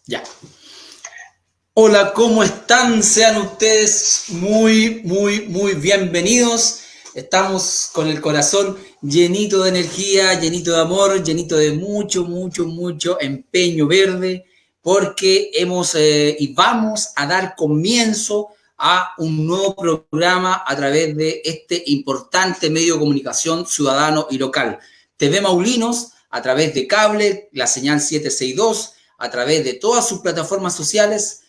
Ya. Hola, ¿cómo están? Sean ustedes muy bienvenidos. Estamos con el corazón llenito de energía, llenito de amor, llenito de mucho empeño verde, porque y vamos a dar comienzo a un nuevo programa a través de este importante medio de comunicación ciudadano y local. TV Maulinos, a través de cable, la señal 762, a través de todas sus plataformas sociales,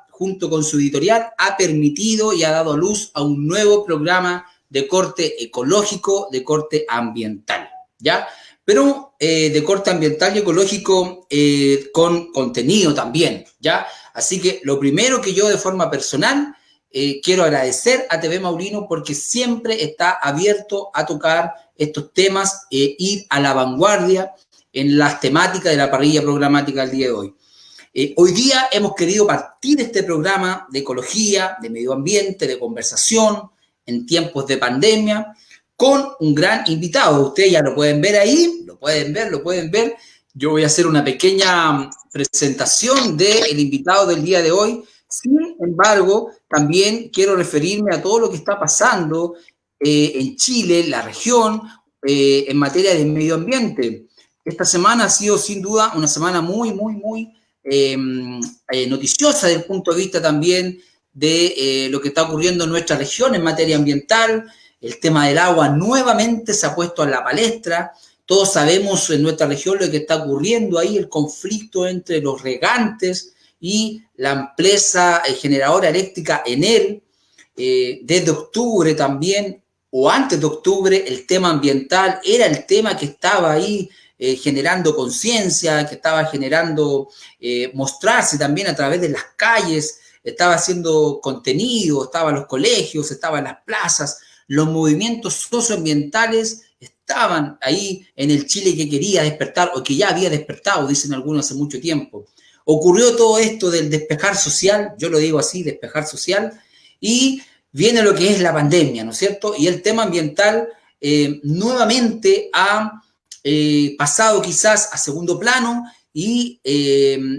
junto con su editorial, ha permitido y ha dado luz a un nuevo programa de corte ecológico, de corte ambiental, ¿ya? Pero de corte ambiental y ecológico con contenido también, ¿ya? Así que lo primero que yo de forma personal quiero agradecer a TV Maulino porque siempre está abierto a tocar estos temas, ir a la vanguardia en las temáticas de la parrilla programática del día de hoy. Hoy día hemos querido partir este programa de ecología, de medio ambiente, de conversación en tiempos de pandemia, con un gran invitado. Ustedes ya lo pueden ver ahí, lo pueden ver. Yo voy a hacer una pequeña presentación del invitado del día de hoy. Sin embargo, también quiero referirme a todo lo que está pasando en Chile, en la región, en materia de medio ambiente. Esta semana ha sido sin duda una semana muy noticiosa desde el punto de vista también de lo que está ocurriendo en nuestra región en materia ambiental. El tema del agua nuevamente se ha puesto en la palestra. Todos sabemos en nuestra región lo que está ocurriendo ahí, el conflicto entre los regantes y la empresa generadora eléctrica Enel. Desde octubre también, o antes de octubre, el tema ambiental era el tema que estaba ahí generando conciencia, que estaba generando mostrarse también a través de las calles, estaba haciendo contenido, estaba en los colegios, estaba en las plazas, los movimientos socioambientales estaban ahí en el Chile que quería despertar, o que ya había despertado, dicen algunos hace mucho tiempo. Ocurrió todo esto del despejar social, yo lo digo así, despejar social, y viene lo que es la pandemia, ¿no es cierto? Y el tema ambiental nuevamente ha pasado quizás a segundo plano, y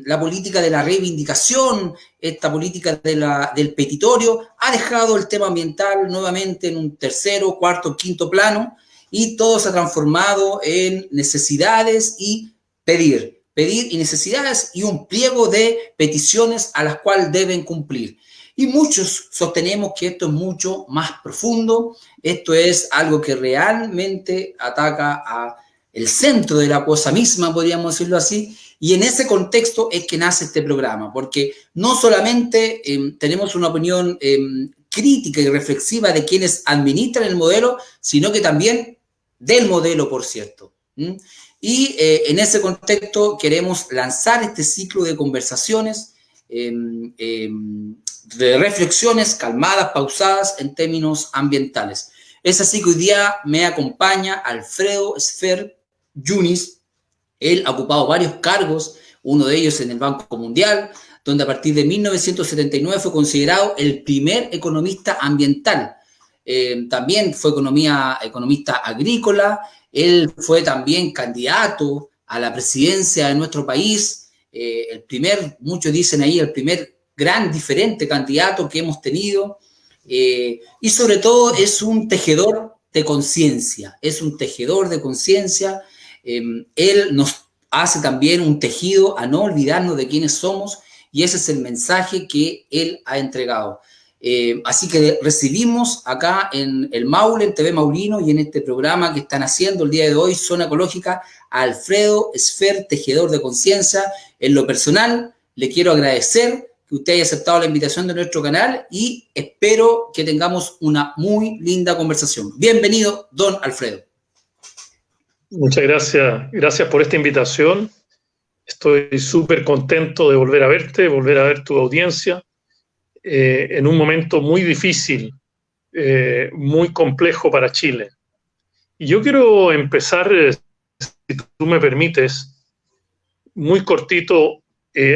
la política de la reivindicación, esta política del petitorio, ha dejado el tema ambiental nuevamente en un tercero, cuarto, quinto plano, y todo se ha transformado en necesidades y pedir y necesidades y un pliego de peticiones a las cuales deben cumplir. Y muchos sostenemos que esto es mucho más profundo, esto es algo que realmente ataca a el centro de la cosa misma, podríamos decirlo así, y en ese contexto es que nace este programa, porque no solamente tenemos una opinión crítica y reflexiva de quienes administran el modelo, sino que también del modelo, por cierto. Y en ese contexto queremos lanzar este ciclo de conversaciones, de reflexiones calmadas, pausadas en términos ambientales. Es así que hoy día me acompaña Alfredo Sfer Yunis. Él ha ocupado varios cargos, uno de ellos en el Banco Mundial, donde a partir de 1979 fue considerado el primer economista ambiental. También fue economista agrícola. Él fue también candidato a la presidencia de nuestro país, muchos dicen ahí, el primer gran diferente candidato que hemos tenido, y sobre todo es un tejedor de conciencia, él nos hace también un tejido a no olvidarnos de quiénes somos, y ese es el mensaje que él ha entregado. Así que recibimos acá en el Maule, en TV Maulino, y en este programa que están haciendo el día de hoy, Zona Ecológica, a Alfredo Sfer, tejedor de conciencia. En lo personal, le quiero agradecer que usted haya aceptado la invitación de nuestro canal y espero que tengamos una muy linda conversación. Bienvenido, don Alfredo. Muchas gracias por esta invitación. Estoy súper contento de volver a verte, volver a ver tu audiencia en un momento muy difícil, muy complejo para Chile. Y yo quiero empezar, si tú me permites, muy cortito,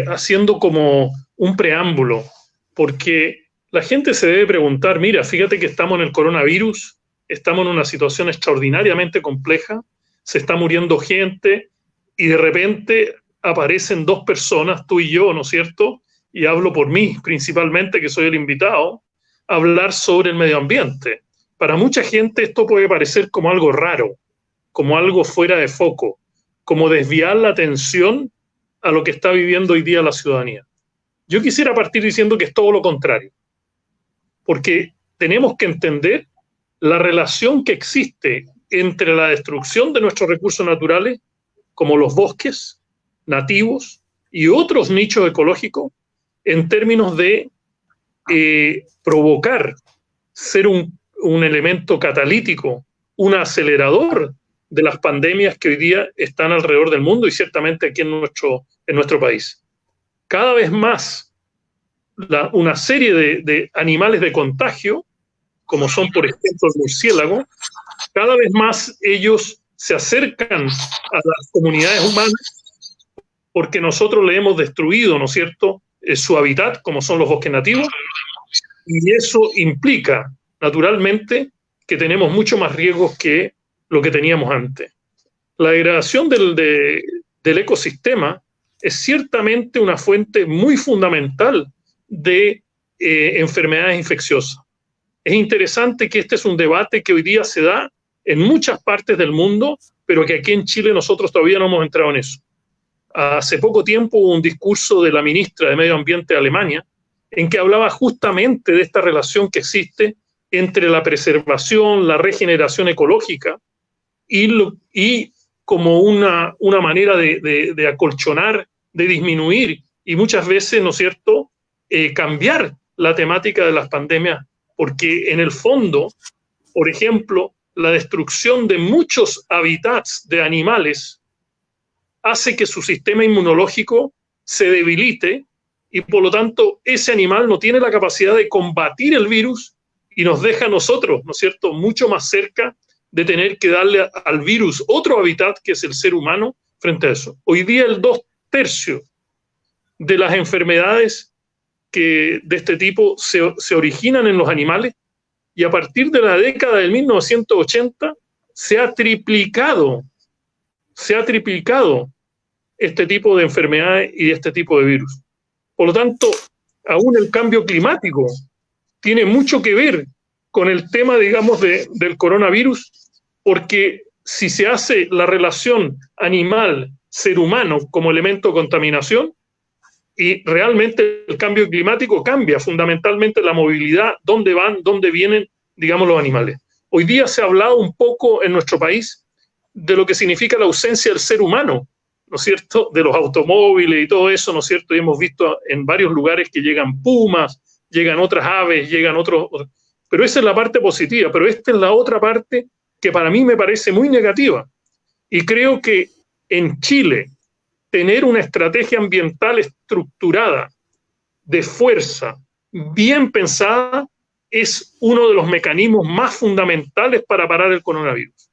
haciendo como un preámbulo, porque la gente se debe preguntar, mira, fíjate que estamos en el coronavirus, estamos en una situación extraordinariamente compleja, se está muriendo gente y de repente aparecen dos personas, tú y yo, ¿no es cierto? Y hablo por mí principalmente, que soy el invitado, a hablar sobre el medio ambiente. Para mucha gente esto puede parecer como algo raro, como algo fuera de foco, como desviar la atención a lo que está viviendo hoy día la ciudadanía. Yo quisiera partir diciendo que es todo lo contrario, porque tenemos que entender la relación que existe entre la destrucción de nuestros recursos naturales, como los bosques nativos y otros nichos ecológicos, en términos de provocar, ser un elemento catalítico, un acelerador de las pandemias que hoy día están alrededor del mundo y ciertamente aquí en nuestro país. Cada vez más una serie de animales de contagio, como son por ejemplo el murciélago, cada vez más ellos se acercan a las comunidades humanas porque nosotros le hemos destruido, ¿no es cierto?, su hábitat, como son los bosques nativos, y eso implica, naturalmente, que tenemos mucho más riesgos que lo que teníamos antes. La degradación del ecosistema es ciertamente una fuente muy fundamental de enfermedades infecciosas. Es interesante que este es un debate que hoy día se da en muchas partes del mundo, pero que aquí en Chile nosotros todavía no hemos entrado en eso. Hace poco tiempo hubo un discurso de la ministra de Medio Ambiente de Alemania en que hablaba justamente de esta relación que existe entre la preservación, la regeneración ecológica y como una manera de acolchonar, de disminuir y muchas veces, ¿no es cierto?, cambiar la temática de las pandemias, porque en el fondo, por ejemplo, la destrucción de muchos hábitats de animales hace que su sistema inmunológico se debilite y por lo tanto ese animal no tiene la capacidad de combatir el virus y nos deja a nosotros, ¿no es cierto?, mucho más cerca de tener que darle al virus otro hábitat que es el ser humano frente a eso. Hoy día el 2/3 de las enfermedades de este tipo se originan en los animales y a partir de la década del 1980 se ha triplicado este tipo de enfermedades y este tipo de virus. Por lo tanto, aún el cambio climático tiene mucho que ver con el tema, digamos, del coronavirus, porque si se hace la relación animal-ser humano como elemento de contaminación, y realmente el cambio climático cambia fundamentalmente la movilidad, dónde van, dónde vienen, digamos, los animales. Hoy día se ha hablado un poco en nuestro país de lo que significa la ausencia del ser humano, ¿no es cierto?, de los automóviles y todo eso, ¿no es cierto? Y hemos visto en varios lugares que llegan pumas, llegan otras aves, llegan otros... Pero esa es la parte positiva, pero esta es la otra parte que para mí me parece muy negativa. Y creo que en Chile tener una estrategia ambiental estructurada, de fuerza, bien pensada, es uno de los mecanismos más fundamentales para parar el coronavirus.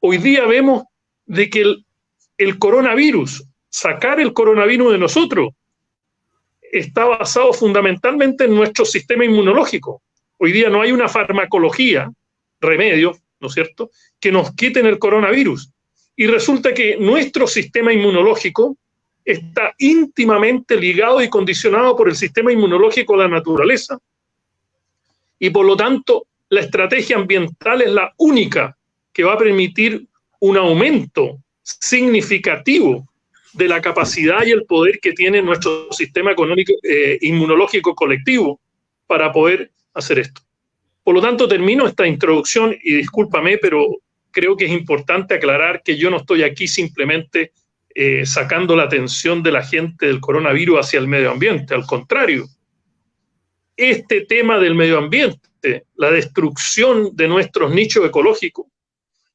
Hoy día vemos de que el coronavirus, sacar el coronavirus de nosotros, está basado fundamentalmente en nuestro sistema inmunológico. Hoy día no hay una farmacología, remedios, ¿no es cierto?, que nos quiten el coronavirus. Y resulta que nuestro sistema inmunológico está íntimamente ligado y condicionado por el sistema inmunológico de la naturaleza. Y por lo tanto, la estrategia ambiental es la única que va a permitir un aumento significativo de la capacidad y el poder que tiene nuestro sistema inmunológico colectivo para poder hacer esto. Por lo tanto, termino esta introducción y discúlpame, pero creo que es importante aclarar que yo no estoy aquí simplemente sacando la atención de la gente del coronavirus hacia el medio ambiente. Al contrario, este tema del medio ambiente, la destrucción de nuestros nichos ecológicos,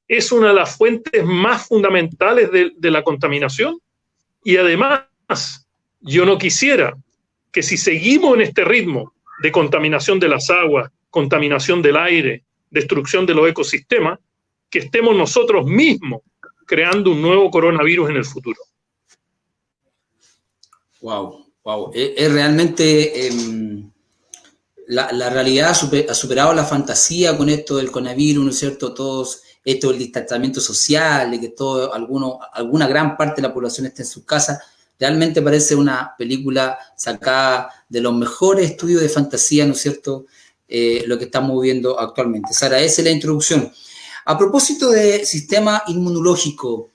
es una de las fuentes más fundamentales de la contaminación. Y además, yo no quisiera que si seguimos en este ritmo de contaminación de las aguas, contaminación del aire, destrucción de los ecosistemas, que estemos nosotros mismos creando un nuevo coronavirus en el futuro. Wow. Es realmente la realidad ha superado la fantasía con esto del coronavirus, ¿no es cierto? Todos esto del distanciamiento social, de que alguna gran parte de la población esté en sus casas, Realmente parece una película sacada de los mejores estudios de fantasía, ¿no es cierto?, lo que estamos viendo actualmente. Sara, esa es la introducción. A propósito de sistema inmunológico,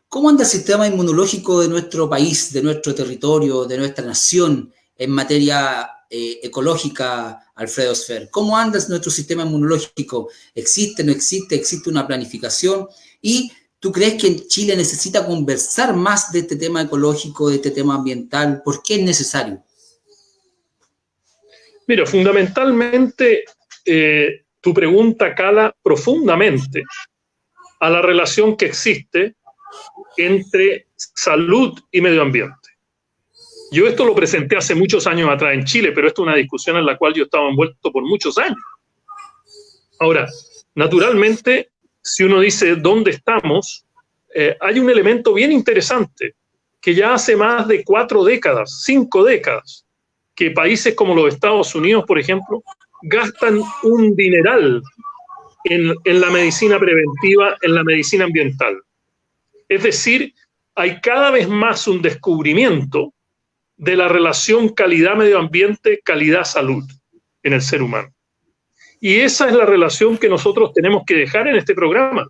¿cómo anda el sistema inmunológico de nuestro país, de nuestro territorio, de nuestra nación en materia ecológica, Alfredo Sfer? ¿Cómo anda nuestro sistema inmunológico? ¿Existe, no existe? ¿Existe una planificación? ¿Y tú crees que Chile necesita conversar más de este tema ecológico, de este tema ambiental? ¿Por qué es necesario? Mira, fundamentalmente tu pregunta cala profundamente a la relación que existe entre salud y medio ambiente. Yo esto lo presenté hace muchos años atrás en Chile, pero esto es una discusión en la cual yo estaba envuelto por muchos años. Ahora, naturalmente, si uno dice dónde estamos, hay un elemento bien interesante, que ya hace más de 4 décadas, 5 décadas, que países como los Estados Unidos, por ejemplo, gastan un dineral en la medicina preventiva, en la medicina ambiental. Es decir, hay cada vez más un descubrimiento de la relación calidad-medio ambiente, calidad-salud en el ser humano. Y esa es la relación que nosotros tenemos que dejar en este programa,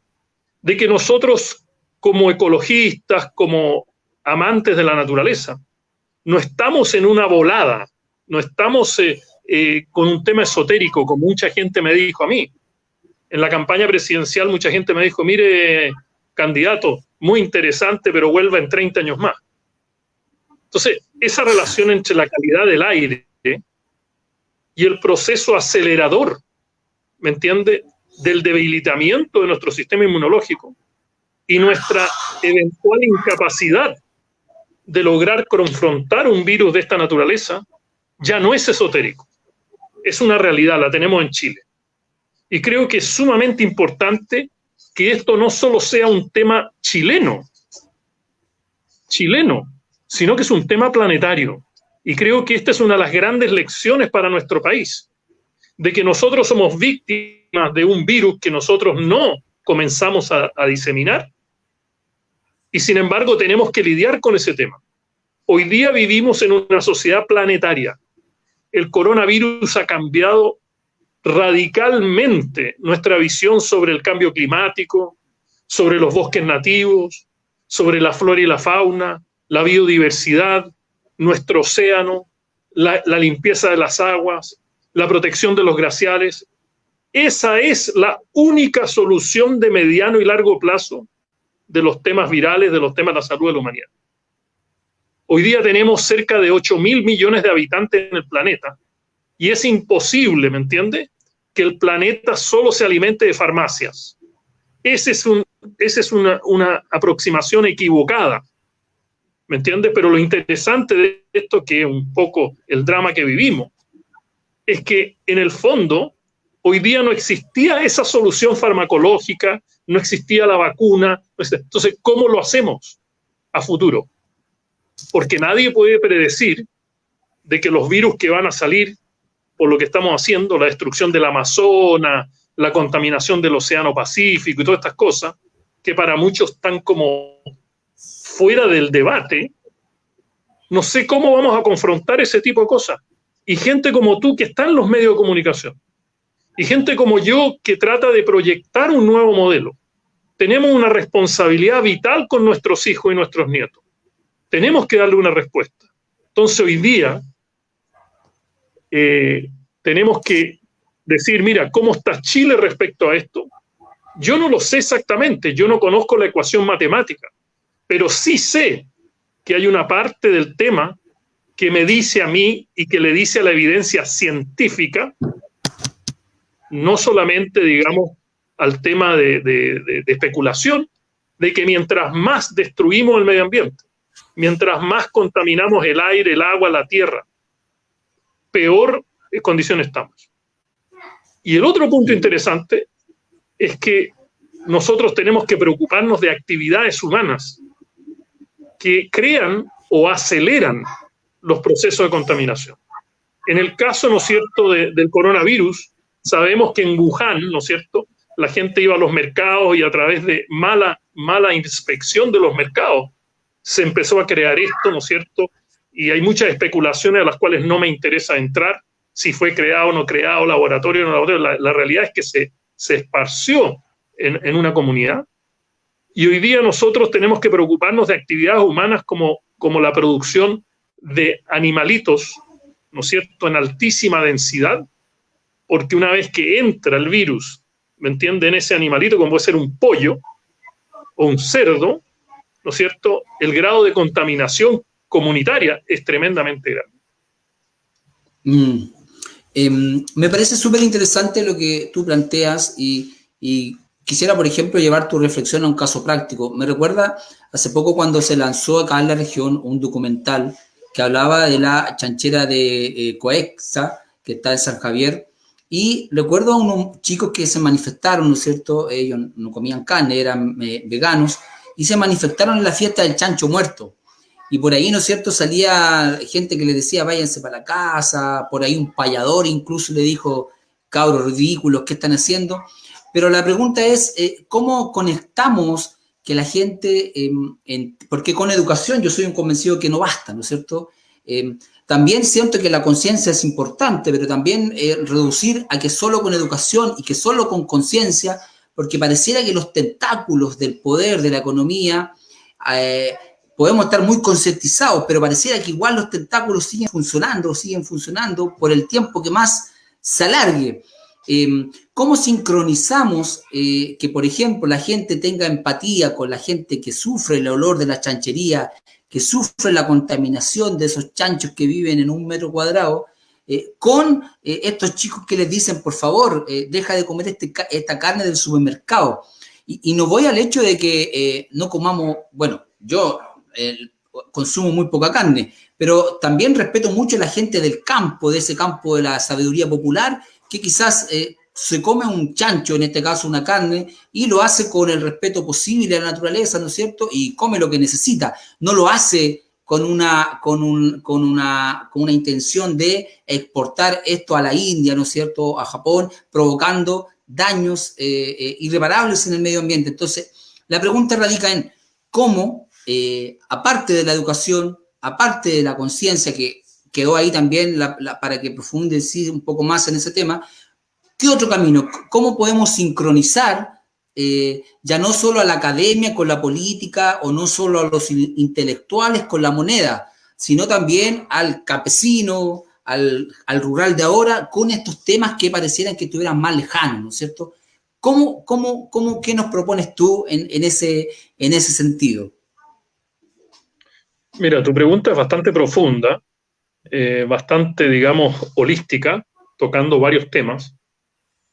de que nosotros como ecologistas, como amantes de la naturaleza, no estamos en una volada, no estamos con un tema esotérico, como mucha gente me dijo a mí. En la campaña presidencial mucha gente me dijo, mire, candidato, muy interesante, pero vuelva en 30 años más. Entonces, esa relación entre la calidad del aire y el proceso acelerador, ¿me entiende?, del debilitamiento de nuestro sistema inmunológico y nuestra eventual incapacidad de lograr confrontar un virus de esta naturaleza, ya no es esotérico. Es una realidad, la tenemos en Chile. Y creo que es sumamente importante que esto no solo sea un tema chileno, sino que es un tema planetario. Y creo que esta es una de las grandes lecciones para nuestro país, de que nosotros somos víctimas de un virus que nosotros no comenzamos a diseminar, y sin embargo tenemos que lidiar con ese tema. Hoy día vivimos en una sociedad planetaria. El coronavirus ha cambiado radicalmente nuestra visión sobre el cambio climático, sobre los bosques nativos, sobre la flora y la fauna, la biodiversidad, nuestro océano, la limpieza de las aguas, la protección de los glaciares. Esa es la única solución de mediano y largo plazo de los temas virales, de los temas de la salud de la humanidad. Hoy día tenemos cerca de 8.000 millones de habitantes en el planeta y es imposible, ¿me entiende?, que el planeta solo se alimente de farmacias. Esa es una aproximación equivocada, ¿me entiende? Pero lo interesante de esto, que es un poco el drama que vivimos, es que en el fondo hoy día no existía esa solución farmacológica, no existía la vacuna. Entonces, ¿cómo lo hacemos a futuro? Porque nadie puede predecir de que los virus que van a salir por lo que estamos haciendo, la destrucción del Amazonas, la contaminación del Océano Pacífico y todas estas cosas, que para muchos están como fuera del debate, no sé cómo vamos a confrontar ese tipo de cosas. Y gente como tú que está en los medios de comunicación, y gente como yo que trata de proyectar un nuevo modelo, tenemos una responsabilidad vital con nuestros hijos y nuestros nietos. Tenemos que darle una respuesta. Entonces hoy día tenemos que decir, mira, ¿cómo está Chile respecto a esto? Yo no lo sé exactamente, yo no conozco la ecuación matemática, pero sí sé que hay una parte del tema que me dice a mí y que le dice a la evidencia científica, no solamente, digamos, al tema de especulación, de que mientras más destruimos el medio ambiente, mientras más contaminamos el aire, el agua, la tierra, peor condición estamos. Y el otro punto interesante es que nosotros tenemos que preocuparnos de actividades humanas que crean o aceleran los procesos de contaminación. En el caso, ¿no es cierto?, del coronavirus, sabemos que en Wuhan, ¿no es cierto?, la gente iba a los mercados y a través de mala inspección de los mercados se empezó a crear esto, ¿no es cierto? Y hay muchas especulaciones a las cuales no me interesa entrar, si fue creado o no creado, laboratorio o no laboratorio. La realidad es que se esparció en una comunidad. Y hoy día nosotros tenemos que preocuparnos de actividades humanas como la producción de animalitos, ¿no es cierto?, en altísima densidad, porque una vez que entra el virus, ¿me entienden?, en ese animalito, como puede ser un pollo o un cerdo, ¿no es cierto?, el grado de contaminación comunitaria es tremendamente grande. Me parece súper interesante lo que tú planteas y quisiera, por ejemplo, llevar tu reflexión a un caso práctico. Me recuerda hace poco cuando se lanzó acá en la región un documental que hablaba de la chanchera de Coexa, que está en San Javier, y recuerdo a unos chicos que se manifestaron, ¿no es cierto? Ellos no comían carne, eran veganos, y se manifestaron en la fiesta del chancho muerto. Y por ahí, ¿no es cierto?, salía gente que le decía, váyanse para la casa, por ahí un payador incluso le dijo, cabros ridículos, ¿qué están haciendo? Pero la pregunta es, ¿cómo conectamos que la gente, porque con educación yo soy un convencido que no basta, ¿no es cierto? También siento que la conciencia es importante, pero también reducir a que solo con educación y que solo con conciencia, porque pareciera que los tentáculos del poder, de la economía, podemos estar muy concientizados, pero pareciera que igual los tentáculos siguen funcionando por el tiempo que más se alargue. ¿Cómo sincronizamos que, por ejemplo, la gente tenga empatía con la gente que sufre el olor de la chanchería, que sufre la contaminación de esos chanchos que viven en 1 metro cuadrado, con estos chicos que les dicen, por favor, deja de comer esta carne del supermercado? Y no voy al hecho de que no comamos, bueno, yo consumo muy poca carne, pero también respeto mucho a la gente del campo, de ese campo de la sabiduría popular, que quizás se come un chancho, en este caso una carne, y lo hace con el respeto posible a la naturaleza, ¿no es cierto? Y come lo que necesita. No lo hace con una intención de exportar esto a la India, ¿no es cierto?, a Japón, provocando daños irreparables en el medio ambiente. Entonces, la pregunta radica en cómo, aparte de la educación, aparte de la conciencia que quedó ahí también para que profundice un poco más en ese tema, ¿qué otro camino? ¿Cómo podemos sincronizar ya no solo a la academia con la política o no solo a los intelectuales con la moneda, sino también al campesino, al rural de ahora, con estos temas que parecieran que estuvieran más lejanos, ¿no es cierto? ¿Qué nos propones tú en ese sentido? Mira, tu pregunta es bastante profunda, bastante, digamos, holística, tocando varios temas,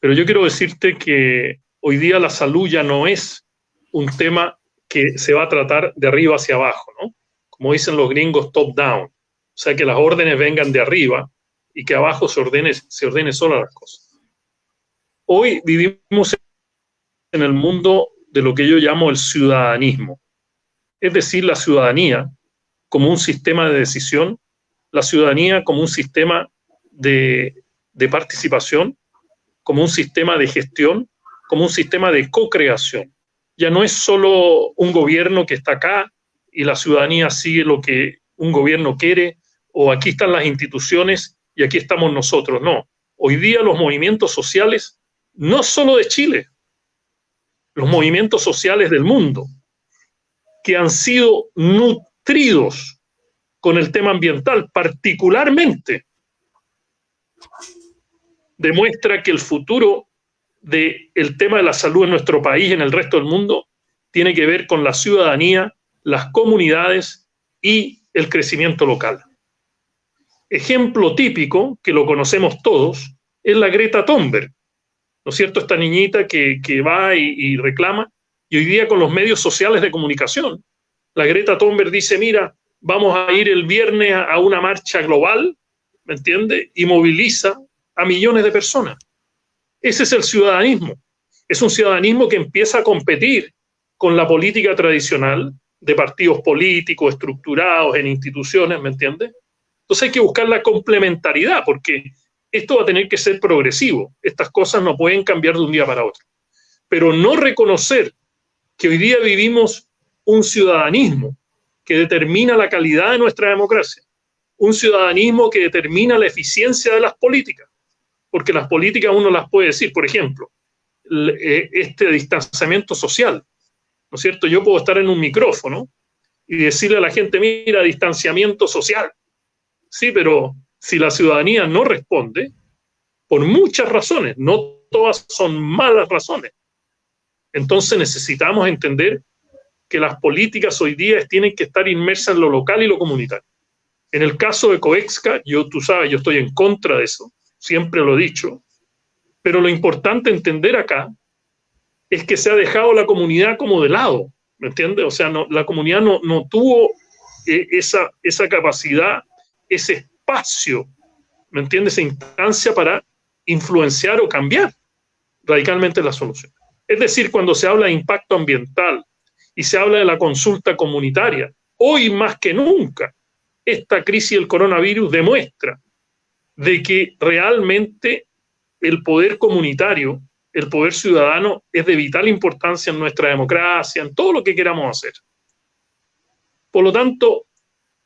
pero yo quiero decirte que hoy día la salud ya no es un tema que se va a tratar de arriba hacia abajo, ¿no? Como dicen los gringos, top down, o sea, que las órdenes vengan de arriba y que abajo se ordene sola las cosas. Hoy vivimos en el mundo de lo que yo llamo el ciudadanismo, es decir, la ciudadanía como un sistema de decisión, la ciudadanía como un sistema de participación, como un sistema de gestión, como un sistema de co-creación. Ya no es solo un gobierno que está acá y la ciudadanía sigue lo que un gobierno quiere, o aquí están las instituciones y aquí estamos nosotros. No. Hoy día los movimientos sociales, no solo de Chile, los movimientos sociales del mundo, que han sido nutridos con el tema ambiental, particularmente, demuestra que el futuro del tema de la salud en nuestro país y en el resto del mundo tiene que ver con la ciudadanía, las comunidades y el crecimiento local. Ejemplo típico, que lo conocemos todos, es la Greta Thunberg, ¿no es cierto? Esta niñita que va y reclama, y hoy día con los medios sociales de comunicación, la Greta Thunberg dice, mira, vamos a ir el viernes a una marcha global, ¿me entiende? Y moviliza a millones de personas. Ese es el ciudadanismo. Es un ciudadanismo que empieza a competir con la política tradicional de partidos políticos estructurados en instituciones, ¿me entiende? Entonces hay que buscar la complementariedad, porque esto va a tener que ser progresivo. Estas cosas no pueden cambiar de un día para otro. Pero no reconocer que hoy día vivimos un ciudadanismo que determina la calidad de nuestra democracia, un ciudadanismo que determina la eficiencia de las políticas, porque las políticas uno las puede decir, por ejemplo, este distanciamiento social, ¿no es cierto? Yo puedo estar en un micrófono y decirle a la gente, mira, distanciamiento social, sí, pero si la ciudadanía no responde, por muchas razones, no todas son malas razones, entonces necesitamos entender que las políticas hoy día tienen que estar inmersas en lo local y lo comunitario. En el caso de Coexca, tú sabes, yo estoy en contra de eso, siempre lo he dicho, pero lo importante entender acá es que se ha dejado la comunidad como de lado, ¿me entiendes? O sea, la comunidad no tuvo esa capacidad, ese espacio, ¿me entiendes? Esa instancia para influenciar o cambiar radicalmente la solución. Es decir, cuando se habla de impacto ambiental y se habla de la consulta comunitaria, hoy más que nunca, esta crisis del coronavirus demuestra de que realmente el poder comunitario, el poder ciudadano es de vital importancia en nuestra democracia, en todo lo que queramos hacer. Por lo tanto,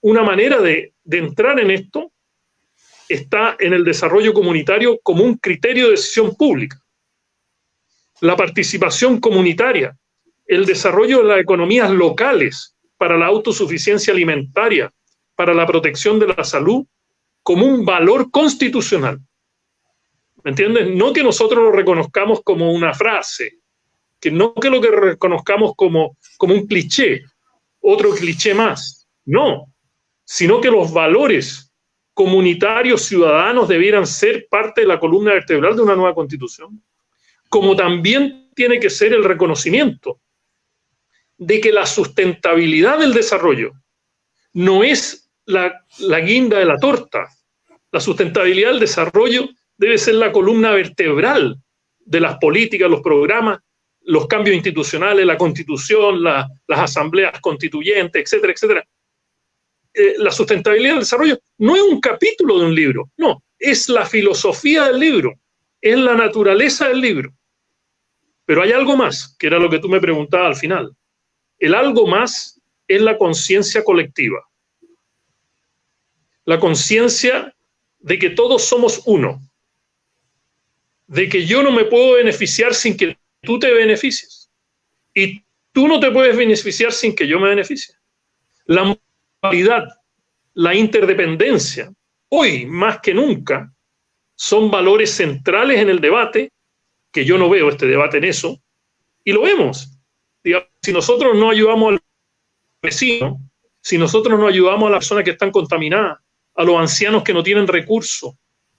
una manera de entrar en esto está en el desarrollo comunitario como un criterio de decisión pública. La participación comunitaria, el desarrollo de las economías locales para la autosuficiencia alimentaria, para la protección de la salud, como un valor constitucional. ¿Me entiendes? No que nosotros lo reconozcamos como una frase, que no que lo que reconozcamos como un cliché, otro cliché más. No, sino que los valores comunitarios ciudadanos debieran ser parte de la columna vertebral de una nueva constitución, como también tiene que ser el reconocimiento de que la sustentabilidad del desarrollo no es la guinda de la torta. La sustentabilidad del desarrollo debe ser la columna vertebral de las políticas, los programas, los cambios institucionales, la constitución, las asambleas constituyentes, etcétera, etcétera. La sustentabilidad del desarrollo no es un capítulo de un libro, no, es la filosofía del libro, es la naturaleza del libro. Pero hay algo más, que era lo que tú me preguntabas al final. El algo más es la conciencia colectiva. La conciencia de que todos somos uno. De que yo no me puedo beneficiar sin que tú te beneficies. Y tú no te puedes beneficiar sin que yo me beneficie. La mutualidad, la interdependencia, hoy más que nunca, son valores centrales en el debate, que yo no veo este debate en eso, y lo vemos. Digamos, si nosotros no ayudamos al vecino, si nosotros no ayudamos a las personas que están contaminadas, a los ancianos que no tienen recursos,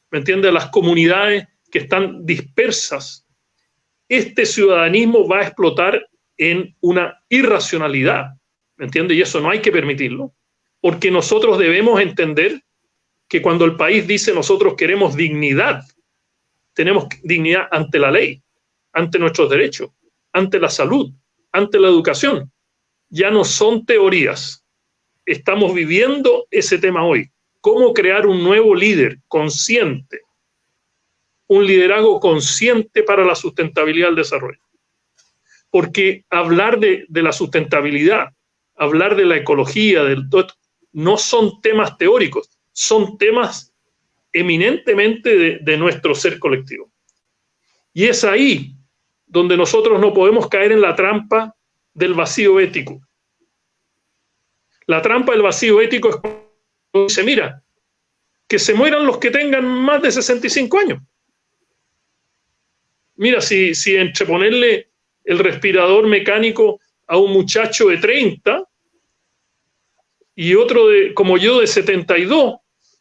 ¿me entiendes? A las comunidades que están dispersas, este ciudadanismo va a explotar en una irracionalidad, ¿me entiendes? Y eso no hay que permitirlo, porque nosotros debemos entender que cuando el país dice nosotros queremos dignidad, tenemos dignidad ante la ley, ante nuestros derechos, ante la salud, ante la educación. Ya no son teorías. Estamos viviendo ese tema hoy. ¿Cómo crear un nuevo líder consciente? Un liderazgo consciente para la sustentabilidad del desarrollo. Porque hablar de la sustentabilidad, hablar de la ecología, no son temas teóricos, son temas eminentemente de nuestro ser colectivo. Y es ahí donde nosotros no podemos caer en la trampa del vacío ético. La trampa del vacío ético es cuando dice, mira, que se mueran los que tengan más de 65 años. Mira, si entre ponerle el respirador mecánico a un muchacho de 30 y otro como yo de 72,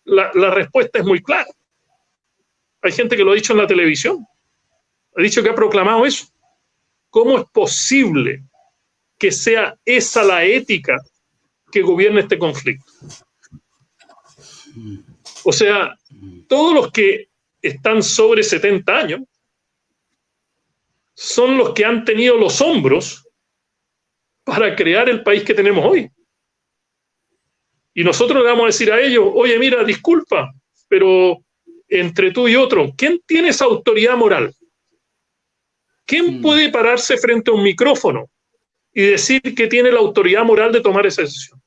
la respuesta es muy clara. Hay gente que lo ha dicho en la televisión, ha dicho que ha proclamado eso. ¿Cómo es posible que sea esa la ética que gobierne este conflicto? O sea, todos los que están sobre 70 años son los que han tenido los hombros para crear el país que tenemos hoy. Y nosotros le vamos a decir a ellos, oye, mira, disculpa, pero entre tú y otro, ¿quién tiene esa autoridad moral? ¿Quién puede pararse frente a un micrófono y decir que tiene la autoridad moral de tomar esa decisión?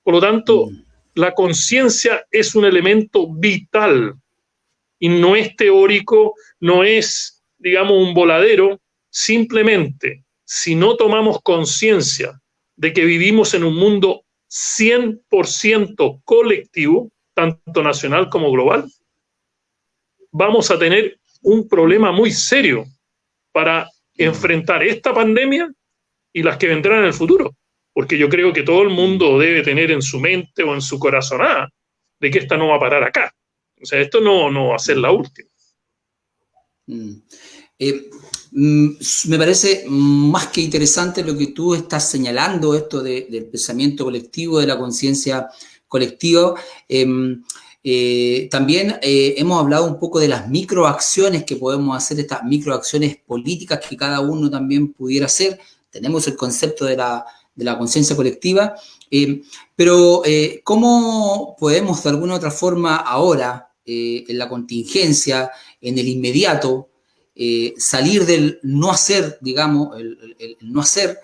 Por lo tanto, la conciencia es un elemento vital y no es teórico, no es, digamos, un voladero. Simplemente, si no tomamos conciencia de que vivimos en un mundo 100% colectivo, tanto nacional como global, vamos a tener un problema muy serio para enfrentar esta pandemia y las que vendrán en el futuro. Porque yo creo que todo el mundo debe tener en su mente o en su corazonada de que esta no va a parar acá. O sea, esto no va a ser la última. Me parece más que interesante lo que tú estás señalando, esto del pensamiento colectivo, de la conciencia colectiva. También hemos hablado un poco de las microacciones que podemos hacer, estas microacciones políticas que cada uno también pudiera hacer. Tenemos el concepto de la conciencia colectiva, pero ¿cómo podemos de alguna u otra forma ahora, en la contingencia, en el inmediato, salir del no hacer, digamos, el no hacer?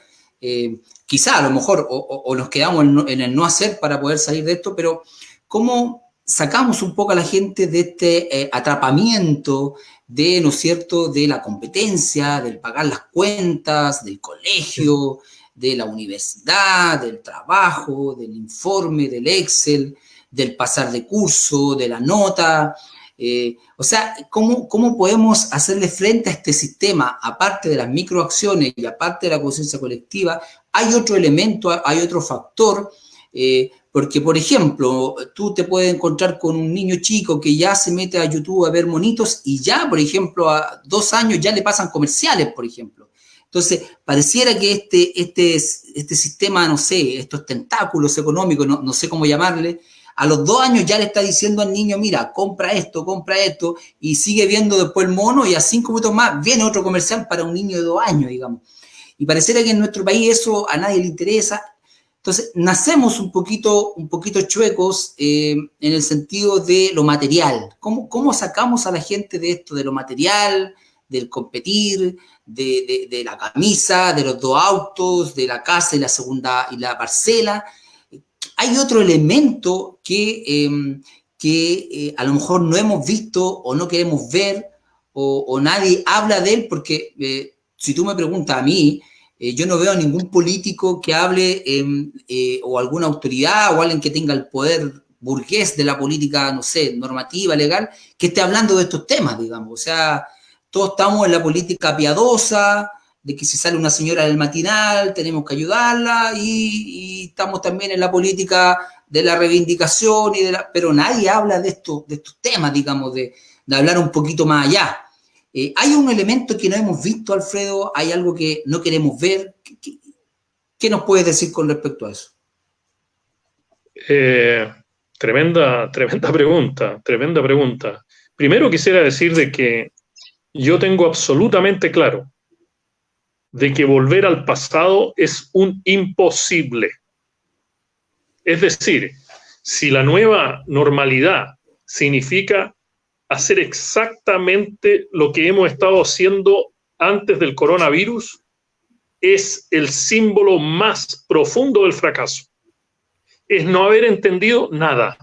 Quizá a lo mejor o nos quedamos en el no hacer para poder salir de esto, pero ¿cómo sacamos un poco a la gente de este atrapamiento de, ¿no es cierto?, de la competencia, del pagar las cuentas, del colegio, de la universidad, del trabajo, del informe, del Excel, del pasar de curso, de la nota? O sea, ¿cómo podemos hacerle frente a este sistema? Aparte de las microacciones y aparte de la conciencia colectiva, hay otro elemento, hay otro factor, porque, por ejemplo, tú te puedes encontrar con un niño chico que ya se mete a YouTube a ver monitos y ya, por ejemplo, a 2 años ya le pasan comerciales, por ejemplo. Entonces, pareciera que este sistema, no sé, estos tentáculos económicos, no sé cómo llamarle, a los 2 años ya le está diciendo al niño, mira, compra esto, y sigue viendo después el mono y a 5 minutos más viene otro comercial para un niño de 2 años, digamos. Y pareciera que en nuestro país eso a nadie le interesa. Entonces, nacemos un poquito chuecos en el sentido de lo material. ¿Cómo sacamos a la gente de esto, de lo material, del competir, de la camisa, de los 2 autos, de la casa y la segunda y la parcela? Hay otro elemento que a lo mejor no hemos visto o no queremos ver o nadie habla de él, porque si tú me preguntas a mí, yo no veo a ningún político que hable o alguna autoridad o alguien que tenga el poder burgués de la política, no sé, normativa, legal, que esté hablando de estos temas, digamos. O sea, todos estamos en la política piadosa, de que si sale una señora del matinal tenemos que ayudarla, y estamos también en la política de la reivindicación, pero nadie habla de estos temas, digamos, de hablar un poquito más allá. ¿Hay un elemento que no hemos visto, Alfredo? ¿Hay algo que no queremos ver? ¿Qué nos puedes decir con respecto a eso? Tremenda pregunta. Primero quisiera decir de que yo tengo absolutamente claro de que volver al pasado es un imposible. Es decir, si la nueva normalidad significa hacer exactamente lo que hemos estado haciendo antes del coronavirus, es el símbolo más profundo del fracaso. Es no haber entendido nada.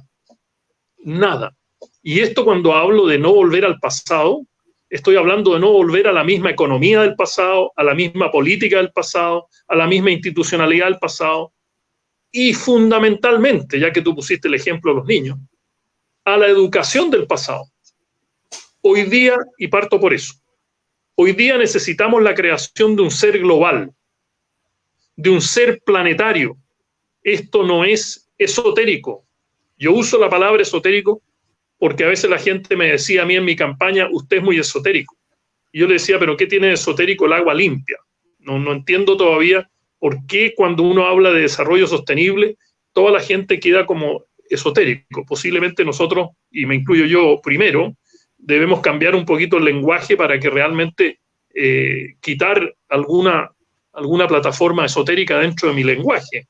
Y esto, cuando hablo de no volver al pasado, estoy hablando de no volver a la misma economía del pasado, a la misma política del pasado, a la misma institucionalidad del pasado, y fundamentalmente, ya que tú pusiste el ejemplo de los niños, a la educación del pasado. Hoy día, y parto por eso, hoy día necesitamos la creación de un ser global, de un ser planetario. Esto no es esotérico. Yo uso la palabra esotérico porque a veces la gente me decía a mí en mi campaña, usted es muy esotérico. Y yo le decía, pero ¿qué tiene de esotérico el agua limpia? No entiendo todavía por qué cuando uno habla de desarrollo sostenible, toda la gente queda como esotérico. Posiblemente nosotros, y me incluyo yo primero, debemos cambiar un poquito el lenguaje para que realmente quitar alguna plataforma esotérica dentro de mi lenguaje.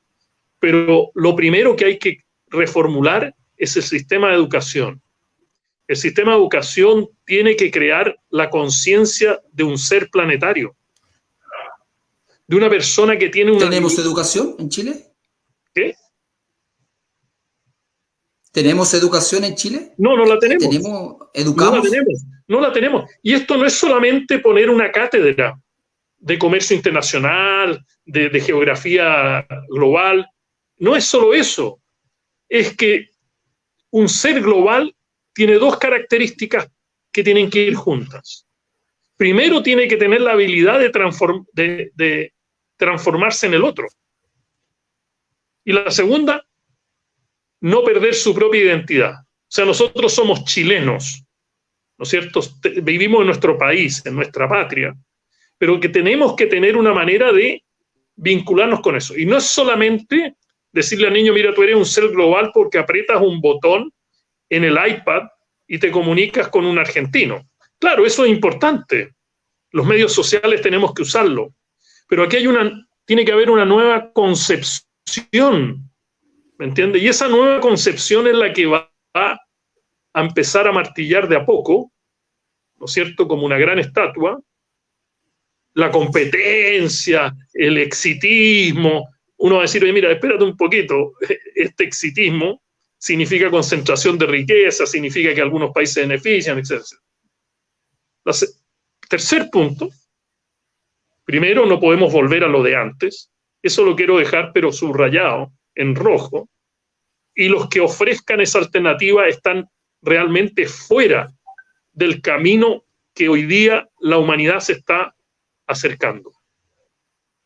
Pero lo primero que hay que reformular es el sistema de educación. El sistema de educación tiene que crear la conciencia de un ser planetario, de una persona que tiene una... ¿Tenemos educación en Chile? ¿Qué? ¿Tenemos educación en Chile? No, no la tenemos. ¿Educamos? No la tenemos. Y esto no es solamente poner una cátedra de comercio internacional, de geografía global. No es solo eso. Es que un ser global tiene dos características que tienen que ir juntas. Primero, tiene que tener la habilidad de transformarse en el otro. Y la segunda, no perder su propia identidad. O sea, nosotros somos chilenos, ¿no es cierto? Vivimos en nuestro país, en nuestra patria, pero que tenemos que tener una manera de vincularnos con eso. Y no es solamente decirle al niño, mira, tú eres un ser global porque aprietas un botón en el iPad y te comunicas con un argentino. Claro, eso es importante. Los medios sociales tenemos que usarlo. Pero aquí tiene que haber una nueva concepción, ¿me entiendes? Y esa nueva concepción es la que va a empezar a martillar de a poco, ¿no es cierto?, como una gran estatua, la competencia, el exitismo. Uno va a decir, oye, mira, espérate un poquito, este exitismo significa concentración de riqueza, significa que algunos países se benefician, etc. Tercer punto, primero no podemos volver a lo de antes, eso lo quiero dejar pero subrayado, en rojo, y los que ofrezcan esa alternativa están realmente fuera del camino que hoy día la humanidad se está acercando.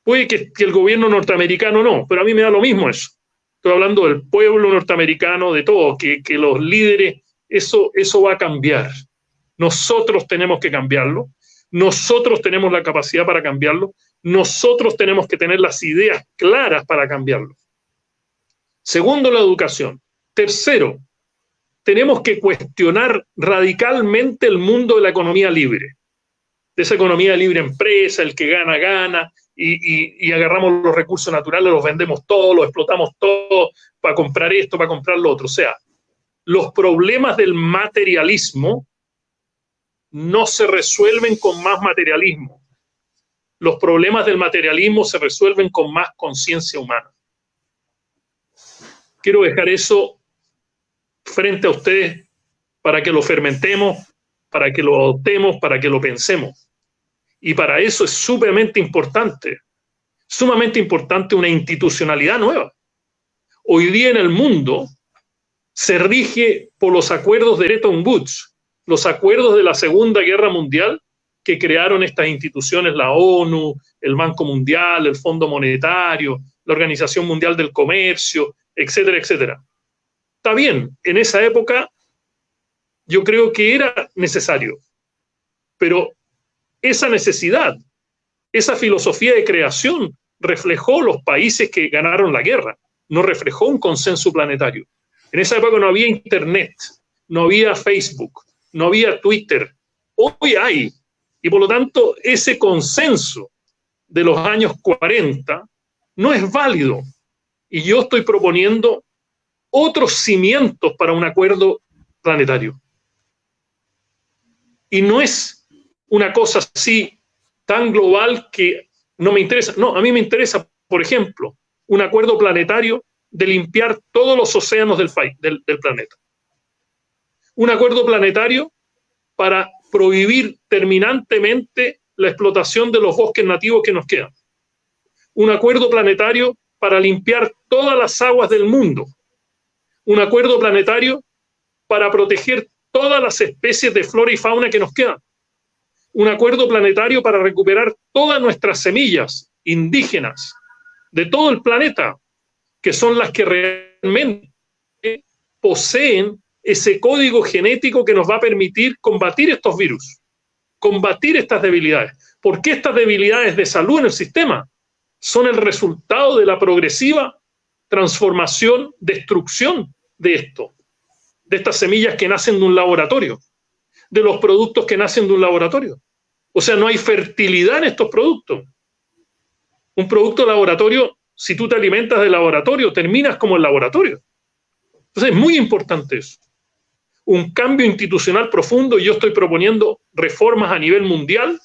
Puede que el gobierno norteamericano no, pero a mí me da lo mismo eso. Estoy hablando del pueblo norteamericano, de todo, que los líderes, eso va a cambiar. Nosotros tenemos que cambiarlo, nosotros tenemos la capacidad para cambiarlo, nosotros tenemos que tener las ideas claras para cambiarlo. Segundo, la educación. Tercero, tenemos que cuestionar radicalmente el mundo de la economía libre, de esa economía libre empresa, el que gana, gana, y agarramos los recursos naturales, los vendemos todos, los explotamos todos para comprar esto, para comprar lo otro. O sea, los problemas del materialismo no se resuelven con más materialismo. Los problemas del materialismo se resuelven con más conciencia humana. Quiero dejar eso frente a ustedes para que lo fermentemos, para que lo adoptemos, para que lo pensemos. Y para eso es sumamente importante una institucionalidad nueva. Hoy día en el mundo se rige por los acuerdos de Bretton Woods, los acuerdos de la Segunda Guerra Mundial que crearon estas instituciones, la ONU, el Banco Mundial, el Fondo Monetario, la Organización Mundial del Comercio, etcétera, etcétera. Está bien, en esa época yo creo que era necesario, pero esa necesidad, esa filosofía de creación reflejó los países que ganaron la guerra, no reflejó un consenso planetario. En esa época no había internet, no había Facebook, no había Twitter. Hoy hay, y por lo tanto ese consenso de los años 40 no es válido. Y yo estoy proponiendo otros cimientos para un acuerdo planetario. Y no es una cosa así tan global que no me interesa. No, a mí me interesa, por ejemplo, un acuerdo planetario de limpiar todos los océanos del planeta. Un acuerdo planetario para prohibir terminantemente la explotación de los bosques nativos que nos quedan. Un acuerdo planetario para limpiar todas las aguas del mundo. Un acuerdo planetario para proteger todas las especies de flora y fauna que nos quedan. Un acuerdo planetario para recuperar todas nuestras semillas indígenas de todo el planeta, que son las que realmente poseen ese código genético que nos va a permitir combatir estos virus, combatir estas debilidades. Porque estas debilidades de salud en el sistema son el resultado de la progresiva transformación, destrucción de esto, de estas semillas que nacen de un laboratorio, de los productos que nacen de un laboratorio. O sea, no hay fertilidad en estos productos. Un producto de laboratorio, si tú te alimentas del laboratorio, terminas como el laboratorio. Entonces es muy importante eso. Un cambio institucional profundo, y yo estoy proponiendo reformas a nivel mundial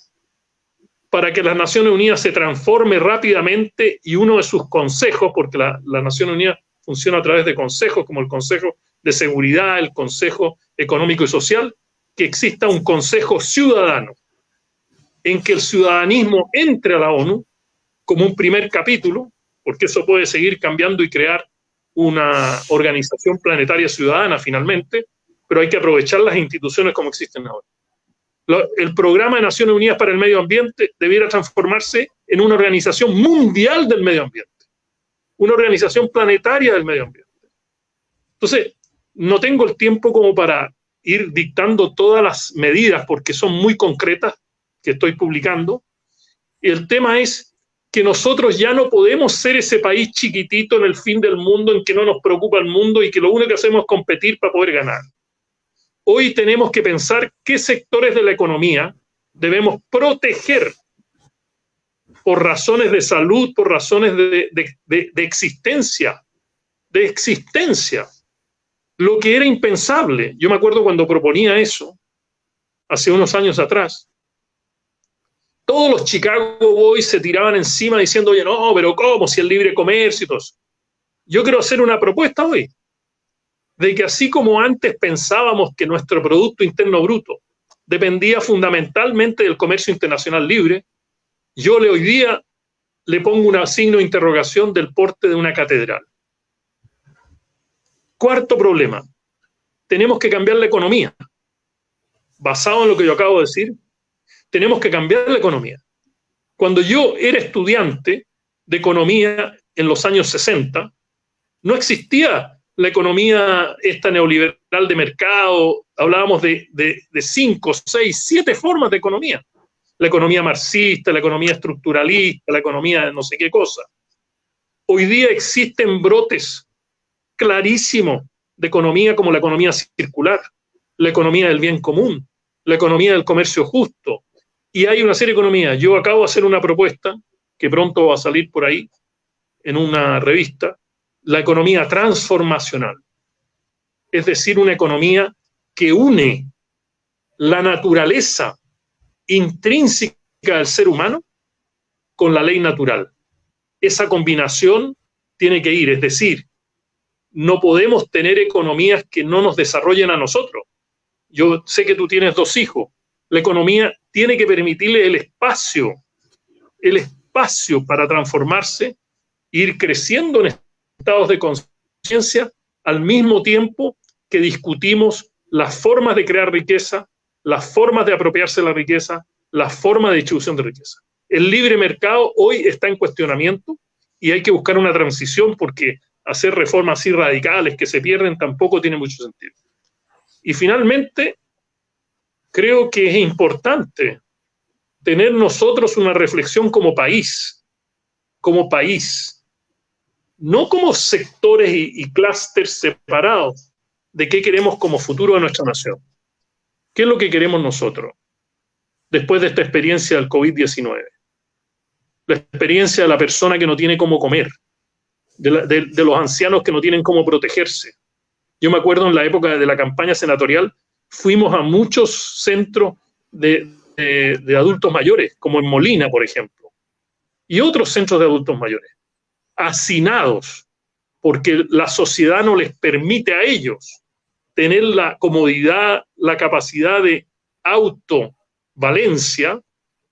para que las Naciones Unidas se transforme rápidamente, y uno de sus consejos, porque la Nación Unida funciona a través de consejos, como el Consejo de Seguridad, el Consejo Económico y Social, que exista un Consejo Ciudadano, en que el ciudadanismo entre a la ONU como un primer capítulo, porque eso puede seguir cambiando y crear una organización planetaria ciudadana finalmente, pero hay que aprovechar las instituciones como existen ahora. El Programa de Naciones Unidas para el Medio Ambiente debiera transformarse en una organización mundial del medio ambiente, una organización planetaria del medio ambiente. Entonces, no tengo el tiempo como para ir dictando todas las medidas, porque son muy concretas, que estoy publicando. Y el tema es que nosotros ya no podemos ser ese país chiquitito en el fin del mundo, en que no nos preocupa el mundo y que lo único que hacemos es competir para poder ganar. Hoy tenemos que pensar qué sectores de la economía debemos proteger por razones de salud, por razones de existencia, lo que era impensable. Yo me acuerdo cuando proponía eso, hace unos años atrás, todos los Chicago Boys se tiraban encima diciendo, oye, no, pero ¿cómo? Si el libre comercio y todo eso. Yo quiero hacer una propuesta hoy, de que así como antes pensábamos que nuestro Producto Interno Bruto dependía fundamentalmente del comercio internacional libre, yo hoy día le pongo un signo de interrogación del porte de una catedral. Cuarto problema, tenemos que cambiar la economía. Basado en lo que yo acabo de decir, tenemos que cambiar la economía. Cuando yo era estudiante de economía en los años 60, no existía la economía esta neoliberal de mercado, hablábamos de 5, 6, 7 formas de economía. La economía marxista, la economía estructuralista, la economía de no sé qué cosa. Hoy día existen brotes clarísimos de economía como la economía circular, la economía del bien común, la economía del comercio justo, y hay una serie de economías. Yo acabo de hacer una propuesta que pronto va a salir por ahí en una revista, la economía transformacional, es decir, una economía que une la naturaleza intrínseca del ser humano con la ley natural. Esa combinación tiene que ir, es decir, no podemos tener economías que no nos desarrollen a nosotros. Yo sé que tú tienes 2 hijos. La economía tiene que permitirle el espacio para transformarse e ir creciendo en estados de conciencia al mismo tiempo que discutimos las formas de crear riqueza, las formas de apropiarse de la riqueza, las formas de distribución de riqueza. El libre mercado hoy está en cuestionamiento y hay que buscar una transición, porque hacer reformas así radicales que se pierden tampoco tiene mucho sentido. Y finalmente, creo que es importante tener nosotros una reflexión como país, no como sectores y clústeres separados de qué queremos como futuro de nuestra nación. ¿Qué es lo que queremos nosotros después de esta experiencia del COVID-19? La experiencia de la persona que no tiene cómo comer, de los ancianos que no tienen cómo protegerse. Yo me acuerdo en la época de la campaña senatorial, fuimos a muchos centros de adultos mayores, como en Molina, por ejemplo, y otros centros de adultos mayores, hacinados, porque la sociedad no les permite a ellos tener la comodidad, la capacidad de autovalencia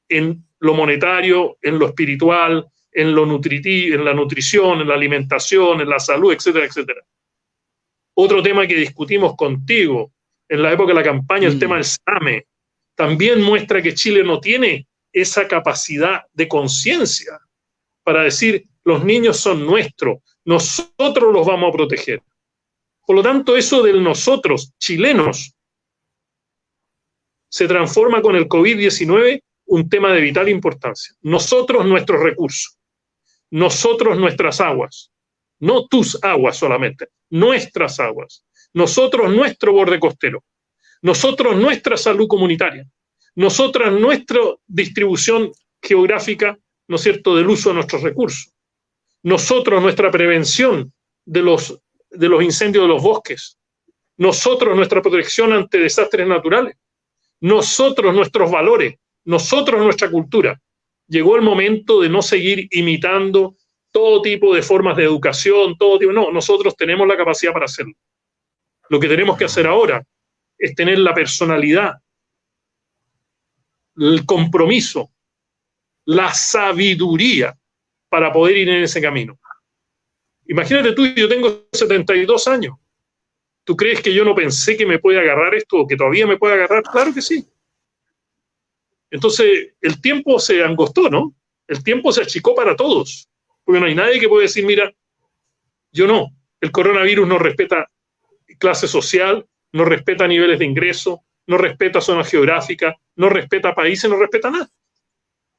en lo monetario, en lo espiritual, en lo nutritivo, en la nutrición, en la alimentación, en la salud, etcétera, etcétera. Otro tema que discutimos contigo en la época de la campaña, el tema del SAME, también muestra que Chile no tiene esa capacidad de conciencia para decir, los niños son nuestros, nosotros los vamos a proteger. Por lo tanto, eso del nosotros, chilenos, se transforma con el COVID-19 un tema de vital importancia. Nosotros, nuestros recursos, nosotros, nuestras aguas, no tus aguas solamente, nuestras aguas, nosotros, nuestro borde costero, nosotros, nuestra salud comunitaria, nosotras, nuestra distribución geográfica, ¿no es cierto?, del uso de nuestros recursos, nosotros, nuestra prevención de los incendios de los bosques, nosotros, nuestra protección ante desastres naturales, nosotros, nuestros valores, nosotros, nuestra cultura. Llegó el momento de no seguir imitando todo tipo de formas de educación, no, nosotros tenemos la capacidad para hacerlo. Lo que tenemos que hacer ahora es tener la personalidad, el compromiso, la sabiduría para poder ir en ese camino. Imagínate tú, yo tengo 72 años. ¿Tú crees que yo no pensé que me puede agarrar esto o que todavía me puede agarrar? Claro que sí. Entonces, el tiempo se angostó, ¿no? El tiempo se achicó para todos. Porque no hay nadie que pueda decir, mira, yo no. El coronavirus no respeta clase social, no respeta niveles de ingreso, no respeta zonas geográficas, no respeta países, no respeta nada.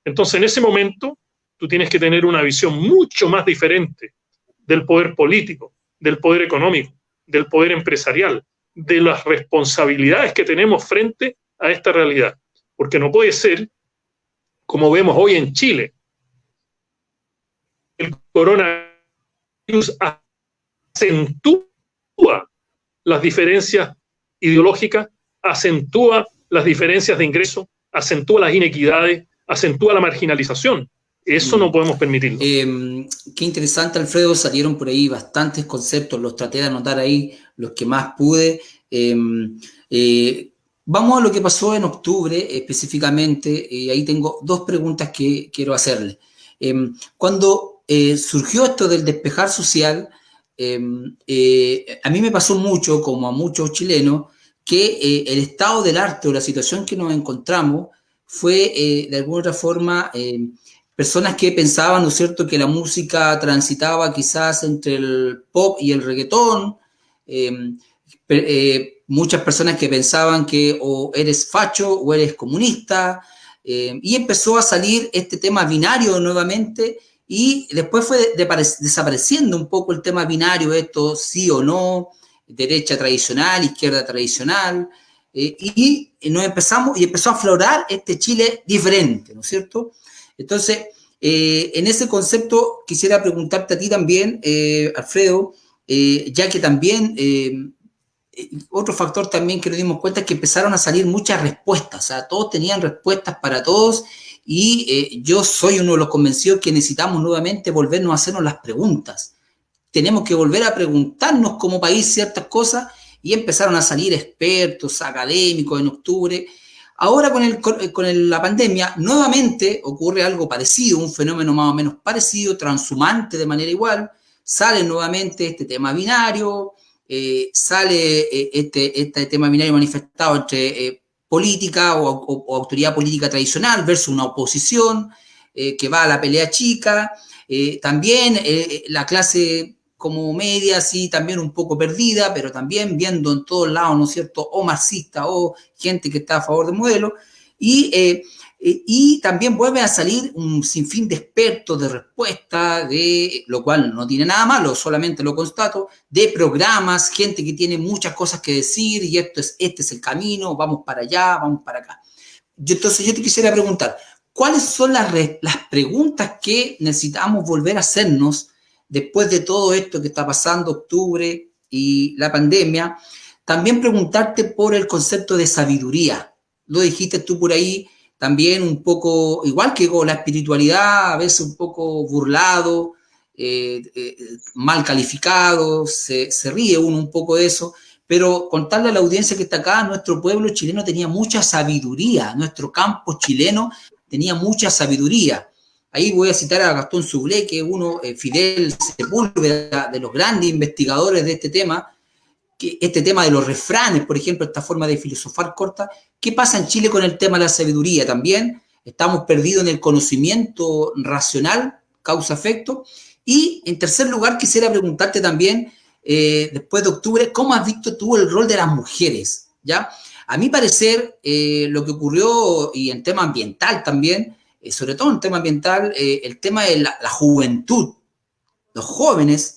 Entonces, en ese momento, tú tienes que tener una visión mucho más diferente del poder político, del poder económico, del poder empresarial, de las responsabilidades que tenemos frente a esta realidad. Porque no puede ser, como vemos hoy en Chile, el coronavirus acentúa las diferencias ideológicas, acentúa las diferencias de ingreso, acentúa las inequidades, acentúa la marginalización. Eso no podemos permitirlo. Qué interesante, Alfredo. Salieron por ahí bastantes conceptos, los traté de anotar ahí, los que más pude. Vamos a lo que pasó en octubre específicamente, y ahí tengo dos preguntas que quiero hacerle. Cuando surgió esto del despejar social, a mí me pasó mucho, como a muchos chilenos, que el estado del arte o la situación que nos encontramos fue de alguna otra forma personas que pensaban, ¿no es cierto?, que la música transitaba quizás entre el pop y el reggaetón, muchas personas que pensaban que o eres facho o eres comunista, y empezó a salir este tema binario nuevamente, y después fue desapareciendo un poco el tema binario, esto sí o no, derecha tradicional, izquierda tradicional, y empezó a aflorar este Chile diferente, ¿no es cierto? Entonces, en ese concepto quisiera preguntarte a ti también, Alfredo, ya que también otro factor también que nos dimos cuenta es que empezaron a salir muchas respuestas, o sea, todos tenían respuestas para todos, y yo soy uno de los convencidos que necesitamos nuevamente volvernos a hacernos las preguntas. Tenemos que volver a preguntarnos como país ciertas cosas, y empezaron a salir expertos, académicos en octubre. Ahora con la pandemia nuevamente ocurre algo parecido, un fenómeno más o menos parecido, transhumante de manera igual. Sale nuevamente este tema binario, sale este tema binario manifestado entre política o autoridad política tradicional versus una oposición que va a la pelea chica. También la clase como media, sí, también un poco perdida, pero también viendo en todos lados, ¿no es cierto?, o marxista o gente que está a favor del modelo, y también vuelve a salir un sinfín de expertos, de respuestas, de lo cual no tiene nada malo, solamente lo constato, de programas, gente que tiene muchas cosas que decir, y este es el camino, vamos para allá, vamos para acá. Entonces yo te quisiera preguntar, ¿cuáles son las preguntas que necesitamos volver a hacernos después de todo esto que está pasando, octubre y la pandemia? También preguntarte por el concepto de sabiduría. Lo dijiste tú por ahí, también un poco, igual que con la espiritualidad, a veces un poco burlado, mal calificado, se ríe uno un poco de eso, pero contarle a la audiencia que está acá, nuestro pueblo chileno tenía mucha sabiduría, nuestro campo chileno tenía mucha sabiduría. Ahí voy a citar a Gastón Sublet, que es uno, Fidel Sepúlveda, de los grandes investigadores de este tema de los refranes, por ejemplo, esta forma de filosofar corta. ¿Qué pasa en Chile con el tema de la sabiduría? También estamos perdidos en el conocimiento racional, causa-efecto. Y en tercer lugar, quisiera preguntarte también, después de octubre, ¿cómo has visto tú el rol de las mujeres? ¿Ya? A mi parecer, lo que ocurrió, y en tema ambiental también, sobre todo en tema ambiental, el tema de la juventud, los jóvenes,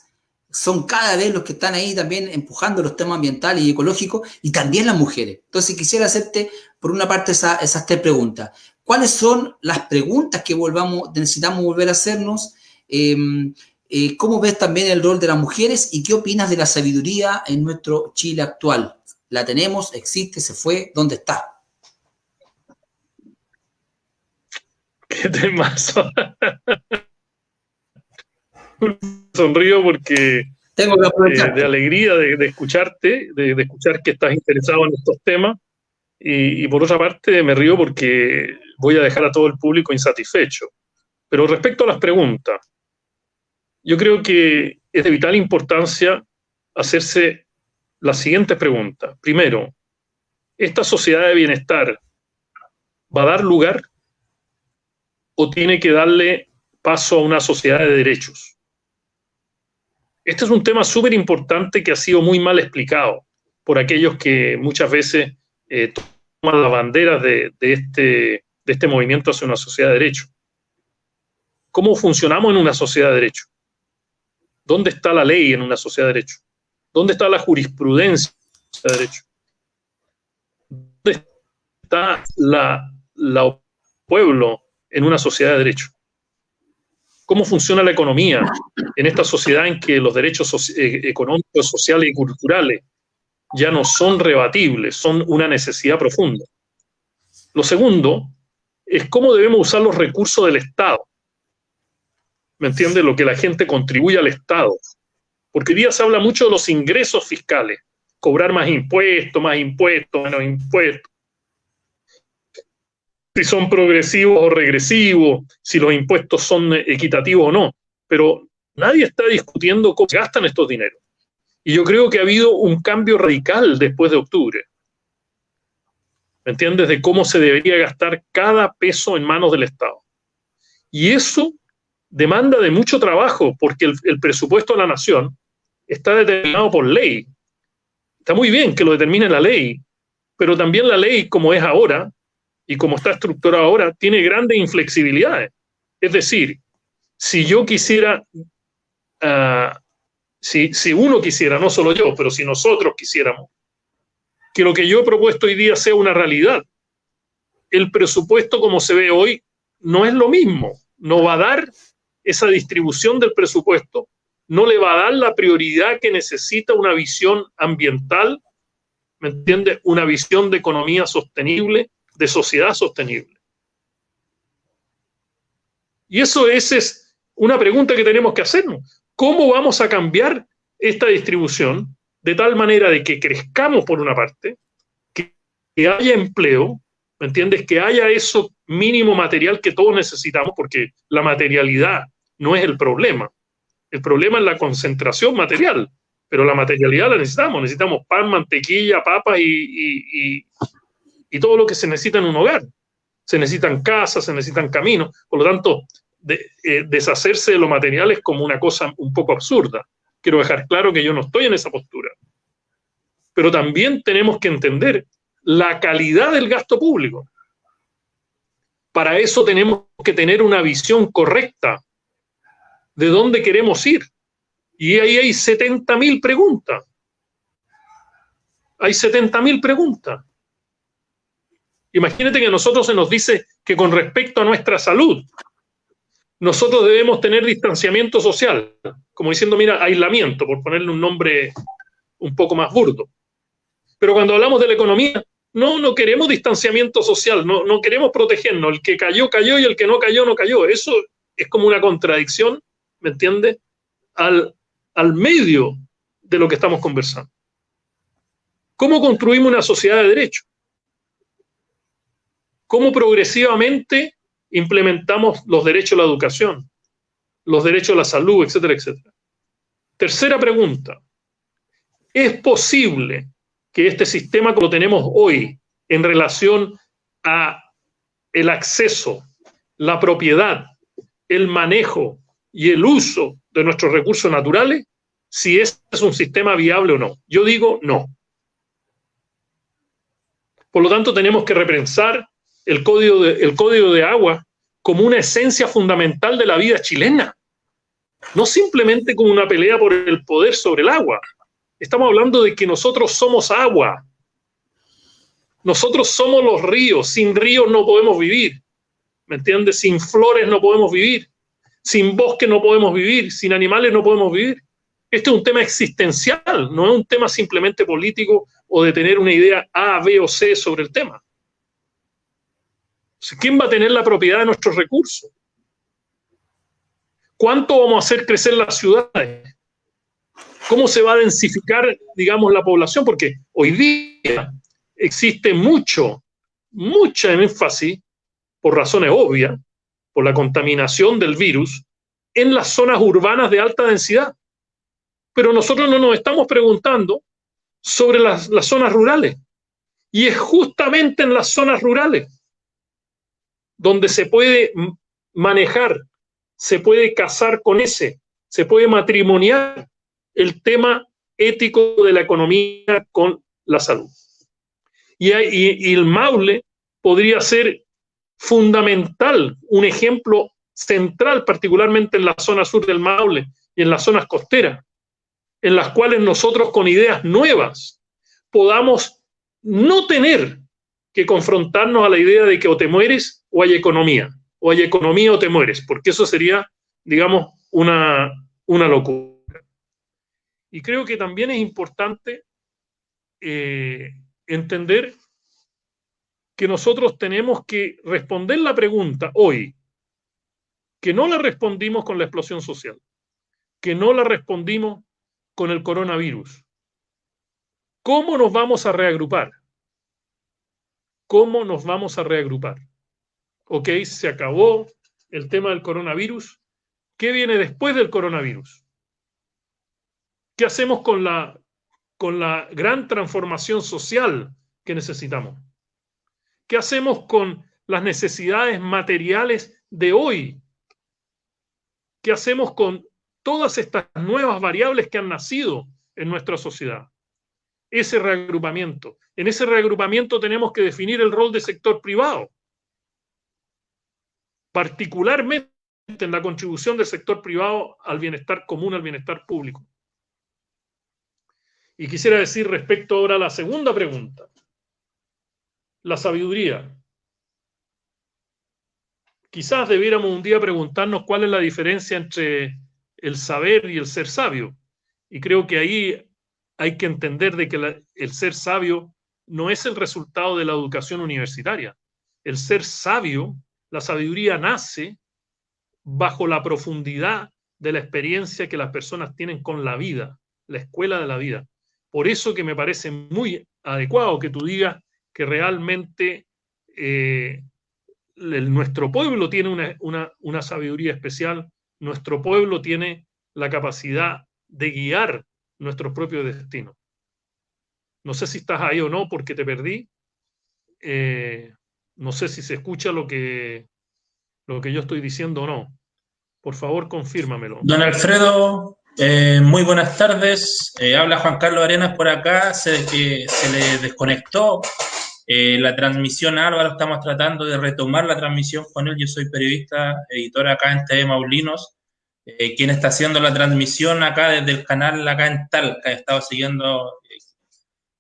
son cada vez los que están ahí también empujando los temas ambientales y ecológicos, y también las mujeres. Entonces quisiera hacerte, por una parte, esas tres preguntas. ¿Cuáles son las preguntas que necesitamos volver a hacernos? ¿Cómo ves también el rol de las mujeres? ¿Y qué opinas de la sabiduría en nuestro Chile actual? ¿La tenemos? ¿Existe? ¿Se fue? ¿Dónde está? ¿Qué temazo? Sonrío porque Tengo que aprovechar. De alegría de escucharte, de escuchar que estás interesado en estos temas. Y por otra parte me río porque voy a dejar a todo el público insatisfecho. Pero respecto a las preguntas, yo creo que es de vital importancia hacerse las siguientes preguntas. Primero, ¿esta sociedad de bienestar va a dar lugar o tiene que darle paso a una sociedad de derechos? Este es un tema súper importante que ha sido muy mal explicado por aquellos que muchas veces toman las banderas de este movimiento hacia una sociedad de derecho. ¿Cómo funcionamos en una sociedad de derecho? ¿Dónde está la ley en una sociedad de derecho? ¿Dónde está la jurisprudencia en una sociedad de derecho? ¿Dónde está la pueblo en una sociedad de derecho? ¿Cómo funciona la economía en esta sociedad en que los derechos económicos, sociales y culturales ya no son rebatibles, son una necesidad profunda? Lo segundo es cómo debemos usar los recursos del Estado. ¿Me entiende? Lo que la gente contribuye al Estado. Porque hoy día se habla mucho de los ingresos fiscales, cobrar más impuestos, menos impuestos, si son progresivos o regresivos, si los impuestos son equitativos o no. Pero nadie está discutiendo cómo se gastan estos dineros. Y yo creo que ha habido un cambio radical después de octubre. ¿Me entiendes? De cómo se debería gastar cada peso en manos del Estado. Y eso demanda de mucho trabajo, porque el presupuesto de la nación está determinado por ley. Está muy bien que lo determine la ley, pero también la ley, como es ahora, y como está estructurada ahora, tiene grandes inflexibilidades. Es decir, si yo quisiera, si uno quisiera, no solo yo, pero si nosotros quisiéramos, que lo que yo he propuesto hoy día sea una realidad, el presupuesto como se ve hoy no es lo mismo, no va a dar esa distribución del presupuesto, no le va a dar la prioridad que necesita una visión ambiental, ¿me entiendes? Una visión de economía sostenible, de sociedad sostenible. Y eso es una pregunta que tenemos que hacernos. ¿Cómo vamos a cambiar esta distribución de tal manera de que crezcamos por una parte, que haya empleo, ¿me entiendes? Que haya eso mínimo material que todos necesitamos, porque la materialidad no es el problema. El problema es la concentración material, pero la materialidad la necesitamos. Necesitamos pan, mantequilla, papas y todo lo que se necesita en un hogar. Se necesitan casas, se necesitan caminos. Por lo tanto, deshacerse de lo material es como una cosa un poco absurda. Quiero dejar claro que yo no estoy en esa postura. Pero también tenemos que entender la calidad del gasto público. Para eso tenemos que tener una visión correcta de dónde queremos ir. Y ahí hay 70.000 preguntas. Hay 70.000 preguntas. Imagínate que a nosotros se nos dice que con respecto a nuestra salud, nosotros debemos tener distanciamiento social, como diciendo, mira, aislamiento, por ponerle un nombre un poco más burdo. Pero cuando hablamos de la economía, no queremos distanciamiento social, no queremos protegernos. El que cayó, cayó, y el que no cayó, no cayó. Eso es como una contradicción, ¿me entiendes? Al medio de lo que estamos conversando. ¿Cómo construimos una sociedad de derecho? ¿Cómo progresivamente implementamos los derechos a la educación, los derechos a la salud, etcétera, etcétera? Tercera pregunta. ¿Es posible que este sistema que lo tenemos hoy en relación a el acceso, la propiedad, el manejo y el uso de nuestros recursos naturales, si es un sistema viable o no? Yo digo no. Por lo tanto, tenemos que repensar el código de agua como una esencia fundamental de la vida chilena, no simplemente como una pelea por el poder sobre el agua. Estamos hablando de que nosotros somos agua. Nosotros somos los ríos. Sin ríos no podemos vivir. ¿Me entiendes? Sin flores no podemos vivir. Sin bosque no podemos vivir. Sin animales no podemos vivir. Este es un tema existencial, no es un tema simplemente político o de tener una idea A, B o C sobre el tema. ¿Quién va a tener la propiedad de nuestros recursos? ¿Cuánto vamos a hacer crecer las ciudades? ¿Cómo se va a densificar, digamos, la población? Porque hoy día existe mucha énfasis, por razones obvias, por la contaminación del virus, en las zonas urbanas de alta densidad. Pero nosotros no nos estamos preguntando sobre las zonas rurales. Y es justamente en las zonas rurales donde se puede manejar, se puede casar con se puede matrimoniar el tema ético de la economía con la salud. Y el Maule podría ser fundamental, un ejemplo central, particularmente en la zona sur del Maule y en las zonas costeras, en las cuales nosotros con ideas nuevas podamos no tener que confrontarnos a la idea de que o te mueres o hay economía o te mueres, porque eso sería, digamos, una locura. Y creo que también es importante entender que nosotros tenemos que responder la pregunta hoy, que no la respondimos con la explosión social, que no la respondimos con el coronavirus. ¿Cómo nos vamos a reagrupar? ¿Cómo nos vamos a reagrupar? Ok, se acabó el tema del coronavirus. ¿Qué viene después del coronavirus? ¿Qué hacemos con la gran transformación social que necesitamos? ¿Qué hacemos con las necesidades materiales de hoy? ¿Qué hacemos con todas estas nuevas variables que han nacido en nuestra sociedad? Ese reagrupamiento. En ese reagrupamiento tenemos que definir el rol del sector privado, particularmente en la contribución del sector privado al bienestar común, al bienestar público. Y quisiera decir respecto ahora a la segunda pregunta, la sabiduría. Quizás debiéramos un día preguntarnos cuál es la diferencia entre el saber y el ser sabio. Y creo que ahí hay que entender de que el ser sabio no es el resultado de la educación universitaria. El ser sabio, la sabiduría nace bajo la profundidad de la experiencia que las personas tienen con la vida, la escuela de la vida. Por eso que me parece muy adecuado que tú digas que realmente nuestro pueblo tiene una sabiduría especial, nuestro pueblo tiene la capacidad de guiar nuestros propios destinos. No sé si estás ahí o no porque te perdí. No sé si se escucha lo que yo estoy diciendo o no. Por favor, confírmamelo. Don Alfredo, muy buenas tardes. Habla Juan Carlos Arenas por acá. Sé que se le desconectó la transmisión a Álvaro. Estamos tratando de retomar la transmisión con él. Yo soy periodista, editor acá en TV Maulinos, quien está haciendo la transmisión acá desde el canal acá en Talca. He estado siguiendo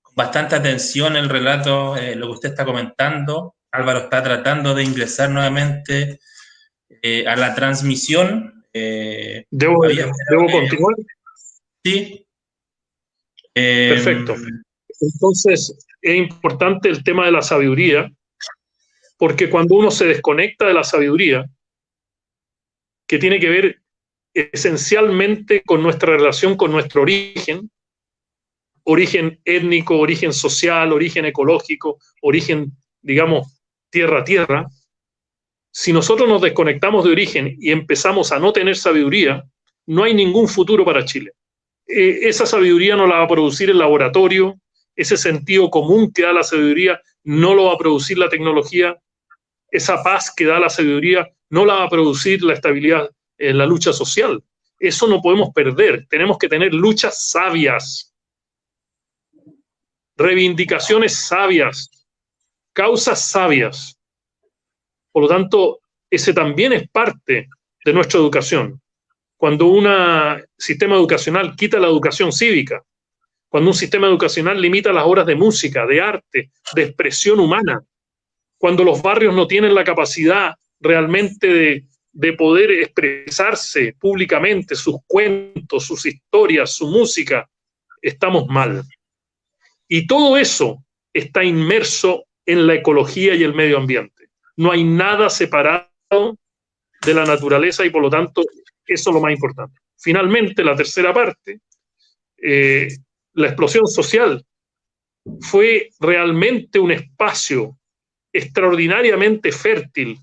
con bastante atención el relato, lo que usted está comentando. Álvaro está tratando de ingresar nuevamente a la transmisión. ¿Debo continuar? Sí. Perfecto. Entonces, es importante el tema de la sabiduría, porque cuando uno se desconecta de la sabiduría, que tiene que ver esencialmente con nuestra relación con nuestro origen étnico, origen social, origen ecológico, origen, digamos, tierra a tierra. Si nosotros nos desconectamos de origen y empezamos a no tener sabiduría, no hay ningún futuro para Chile. Esa sabiduría no la va a producir el laboratorio, ese sentido común que da la sabiduría no lo va a producir la tecnología, esa paz que da la sabiduría no la va a producir la estabilidad en la lucha social. Eso no podemos perder, tenemos que tener luchas sabias, reivindicaciones sabias, causas sabias. Por lo tanto, ese también es parte de nuestra educación. Cuando un sistema educacional quita la educación cívica, cuando un sistema educacional limita las horas de música, de arte, de expresión humana, cuando los barrios no tienen la capacidad realmente de poder expresarse públicamente sus cuentos, sus historias, su música, estamos mal. Y todo eso está inmerso en la ecología y el medio ambiente. No hay nada separado de la naturaleza y por lo tanto eso es lo más importante. Finalmente, la tercera parte, la explosión social fue realmente un espacio extraordinariamente fértil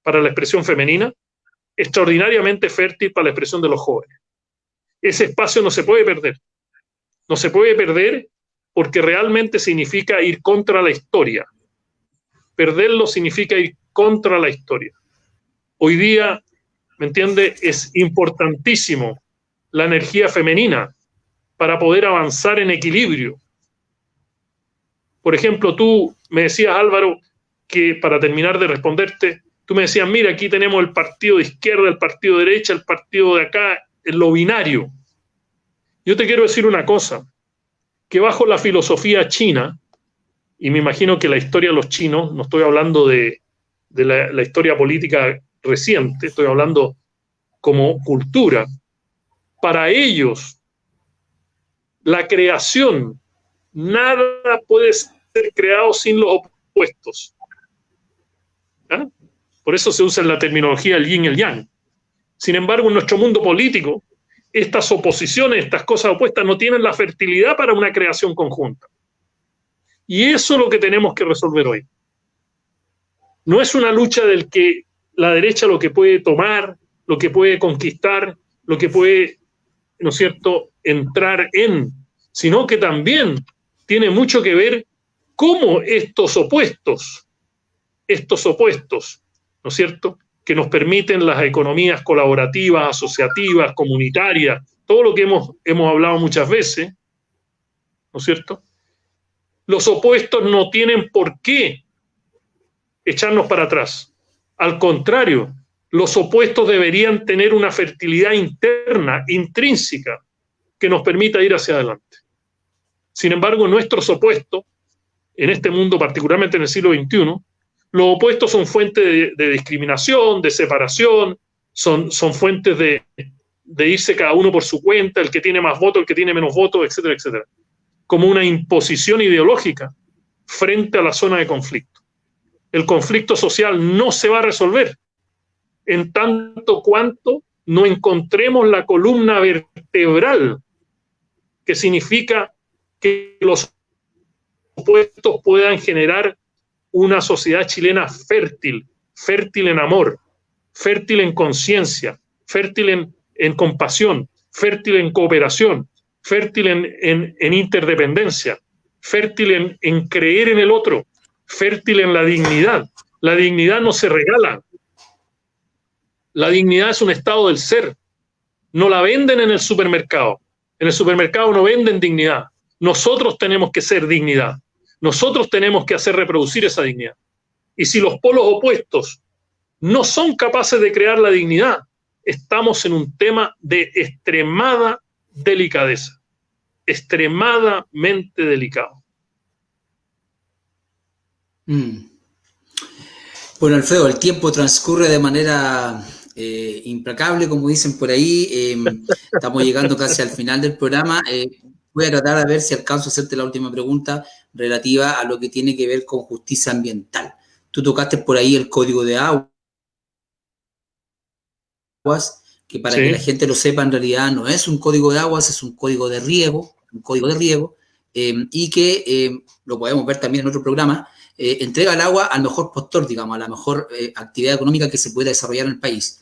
para la expresión femenina, extraordinariamente fértil para la expresión de los jóvenes. Ese espacio no se puede perder. No se puede perder porque realmente significa ir contra la historia. Perderlo significa ir contra la historia. Hoy día, ¿me entiende? Es importantísimo la energía femenina para poder avanzar en equilibrio. Por ejemplo, tú me decías, Álvaro, que para terminar de responderte, tú me decías, mira, aquí tenemos el partido de izquierda, el partido de derecha, el partido de acá, en lo binario. Yo te quiero decir una cosa, que bajo la filosofía china, y me imagino que la historia de los chinos, no estoy hablando de la historia política reciente, estoy hablando como cultura, para ellos la creación, nada puede ser creado sin los opuestos. ¿Ah? Por eso se usa en la terminología el yin y el yang. Sin embargo, en nuestro mundo político, estas oposiciones, estas cosas opuestas no tienen la fertilidad para una creación conjunta. Y eso es lo que tenemos que resolver hoy. No es una lucha del que la derecha lo que puede tomar, lo que puede conquistar, lo que puede, ¿no es cierto?, entrar en, sino que también tiene mucho que ver cómo estos opuestos, ¿no es cierto?, que nos permiten las economías colaborativas, asociativas, comunitarias, todo lo que hemos hablado muchas veces, ¿no es cierto? Los opuestos no tienen por qué echarnos para atrás. Al contrario, los opuestos deberían tener una fertilidad interna, intrínseca, que nos permita ir hacia adelante. Sin embargo, nuestros opuestos, en este mundo, particularmente en el siglo XXI, los opuestos son fuentes de discriminación, de separación, son fuentes de irse cada uno por su cuenta, el que tiene más votos, el que tiene menos votos, etcétera, etcétera. Como una imposición ideológica frente a la zona de conflicto. El conflicto social no se va a resolver en tanto cuanto no encontremos la columna vertebral que significa que los opuestos puedan generar una sociedad chilena fértil, fértil en amor, fértil en conciencia, fértil en compasión, fértil en cooperación, fértil en interdependencia, fértil en creer en el otro, fértil en la dignidad. La dignidad no se regala. La dignidad es un estado del ser. No la venden en el supermercado. En el supermercado no venden dignidad. Nosotros tenemos que ser dignidad. Nosotros tenemos que hacer reproducir esa dignidad. Y si los polos opuestos no son capaces de crear la dignidad, estamos en un tema de extremada delicadeza. Extremadamente delicado. Bueno, Alfredo, el tiempo transcurre de manera implacable, como dicen por ahí. Estamos llegando casi al final del programa. Voy a tratar de ver si alcanzo a hacerte la última pregunta relativa a lo que tiene que ver con justicia ambiental. Tú tocaste por ahí el código de aguas, que para que la gente lo sepa, en realidad no es un código de aguas, es un código de riego, y que lo podemos ver también en otro programa, entrega el agua al mejor postor, digamos, a la mejor actividad económica que se pueda desarrollar en el país.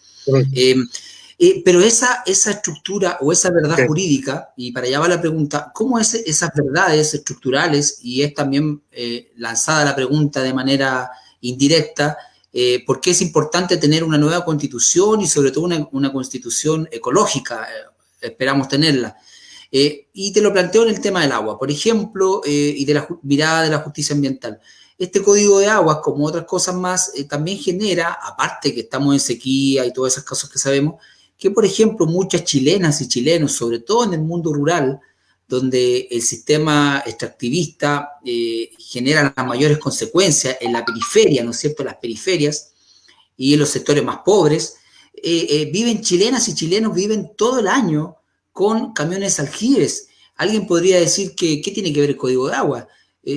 Pero esa estructura o esa verdad jurídica, y para allá va la pregunta, ¿cómo es esas verdades estructurales? Y es también lanzada la pregunta de manera indirecta, ¿por qué es importante tener una nueva constitución y sobre todo una constitución ecológica? Esperamos tenerla. Y te lo planteo en el tema del agua, por ejemplo, y de la mirada de la justicia ambiental. Este código de aguas, como otras cosas más, también genera, aparte que estamos en sequía y todas esas cosas que sabemos, que, por ejemplo, muchas chilenas y chilenos, sobre todo en el mundo rural, donde el sistema extractivista genera las mayores consecuencias en la periferia, ¿no es cierto?, en las periferias y en los sectores más pobres, viven chilenas y chilenos, viven todo el año con camiones aljibes. Alguien podría decir que, ¿qué tiene que ver el código de agua?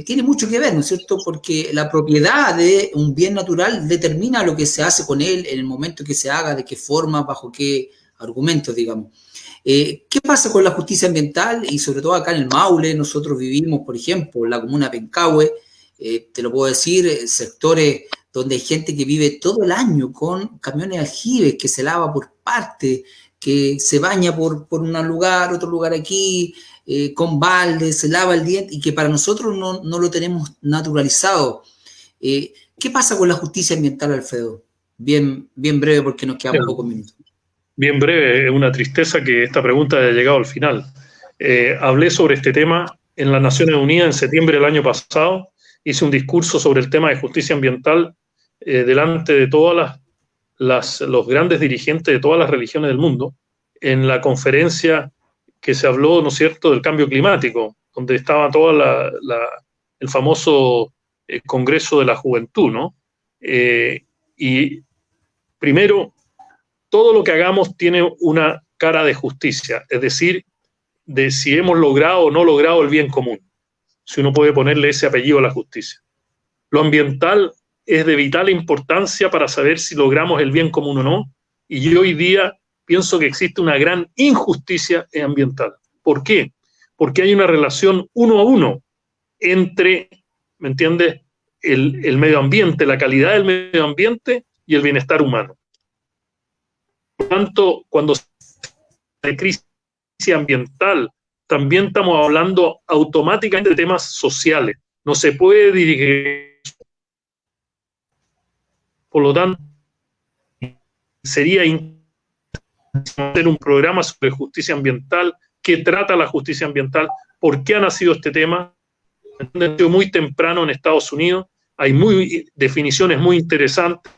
Tiene mucho que ver, ¿no es cierto?, porque la propiedad de un bien natural determina lo que se hace con él en el momento que se haga, de qué forma, bajo qué argumentos, digamos. ¿Qué pasa con la justicia ambiental? Y sobre todo acá en el Maule, nosotros vivimos, por ejemplo, en la comuna de Pencahue, te lo puedo decir, sectores donde hay gente que vive todo el año con camiones aljibes, que se lava por parte, que se baña por un lugar, otro lugar aquí, con balde, se lava el diente, y que para nosotros no lo tenemos naturalizado. ¿Qué pasa con la justicia ambiental, Alfredo? Bien breve, porque nos quedan pocos minutos. Bien breve, es una tristeza que esta pregunta haya llegado al final. Hablé sobre este tema en las Naciones Unidas en septiembre del año pasado. Hice un discurso sobre el tema de justicia ambiental delante de todas los grandes dirigentes de todas las religiones del mundo, en la conferencia que se habló, ¿no es cierto?, del cambio climático, donde estaba el famoso Congreso de la Juventud, ¿no? Y primero, todo lo que hagamos tiene una cara de justicia, es decir, de si hemos logrado o no logrado el bien común, si uno puede ponerle ese apellido a la justicia. Lo ambiental es de vital importancia para saber si logramos el bien común o no, y yo hoy día pienso que existe una gran injusticia ambiental. ¿Por qué? Porque hay una relación 1 a 1 entre, ¿me entiendes?, el medio ambiente, la calidad del medio ambiente y el bienestar humano. Por lo tanto, cuando se habla de crisis ambiental, también estamos hablando automáticamente de temas sociales. No se puede dirigir. Por lo tanto, sería hacer un programa sobre justicia ambiental, qué trata la justicia ambiental, por qué ha nacido este tema. Muy temprano en Estados Unidos hay definiciones muy interesantes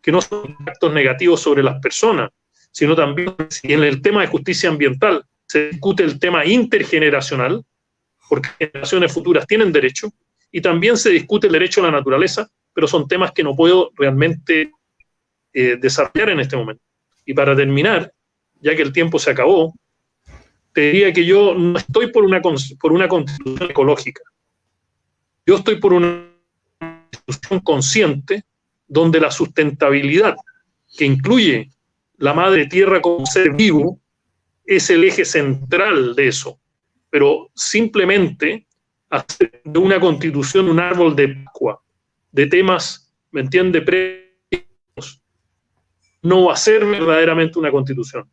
que no son impactos negativos sobre las personas, sino también si en el tema de justicia ambiental se discute el tema intergeneracional, porque generaciones futuras tienen derecho, y también se discute el derecho a la naturaleza, pero son temas que no puedo realmente desarrollar en este momento. Y para terminar, ya que el tiempo se acabó, te diría que yo no estoy por una constitución ecológica. Yo estoy por una constitución consciente donde la sustentabilidad, que incluye la madre tierra como ser vivo, es el eje central de eso. Pero simplemente hacer de una constitución un árbol de Pascua, de temas, ¿me entiende?, no va a ser verdaderamente una constitución.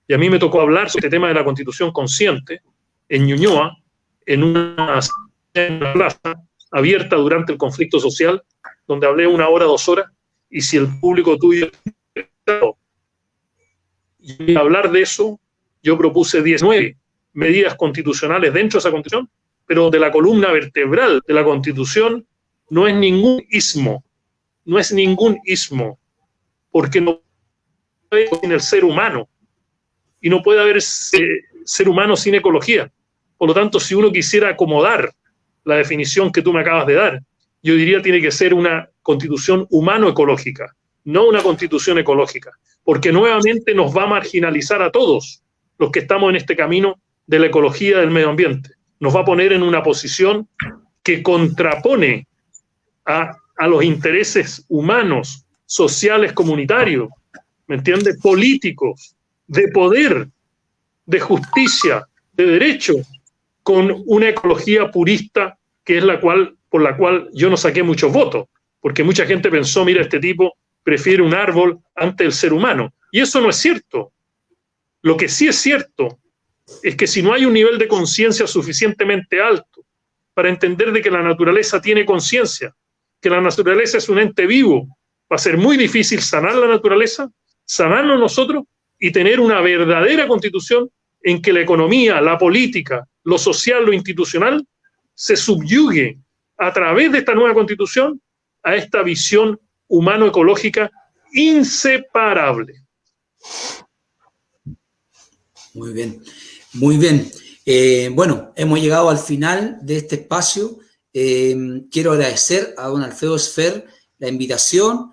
Y a mí me tocó hablar sobre este tema de la constitución consciente en Ñuñoa, en una plaza abierta durante el conflicto social, donde hablé 1 hora, 2 horas, y si el público tuyo y hablar de eso, yo propuse 19 medidas constitucionales dentro de esa constitución, pero de la columna vertebral de la constitución no es ningún ismo, porque no puede haber sin el ser humano, y no puede haber ser humano sin ecología. Por lo tanto, si uno quisiera acomodar la definición que tú me acabas de dar, yo diría que tiene que ser una constitución humano-ecológica, no una constitución ecológica, porque nuevamente nos va a marginalizar a todos los que estamos en este camino de la ecología del medio ambiente. Nos va a poner en una posición que contrapone a los intereses humanos, sociales, comunitarios, ¿me entiendes?, políticos, de poder, de justicia, de derecho, con una ecología purista que es por la cual yo no saqué muchos votos, porque mucha gente pensó, mira, este tipo prefiere un árbol ante el ser humano, y eso no es cierto. Lo que sí es cierto es que si no hay un nivel de conciencia suficientemente alto para entender de que la naturaleza tiene conciencia, que la naturaleza es un ente vivo, va a ser muy difícil sanar la naturaleza, sanarnos nosotros y tener una verdadera constitución en que la economía, la política, lo social, lo institucional se subyugue a través de esta nueva constitución a esta visión humano-ecológica inseparable. Muy bien, muy bien. Bueno, hemos llegado al final de este espacio. Quiero agradecer a don Alfredo Sfer la invitación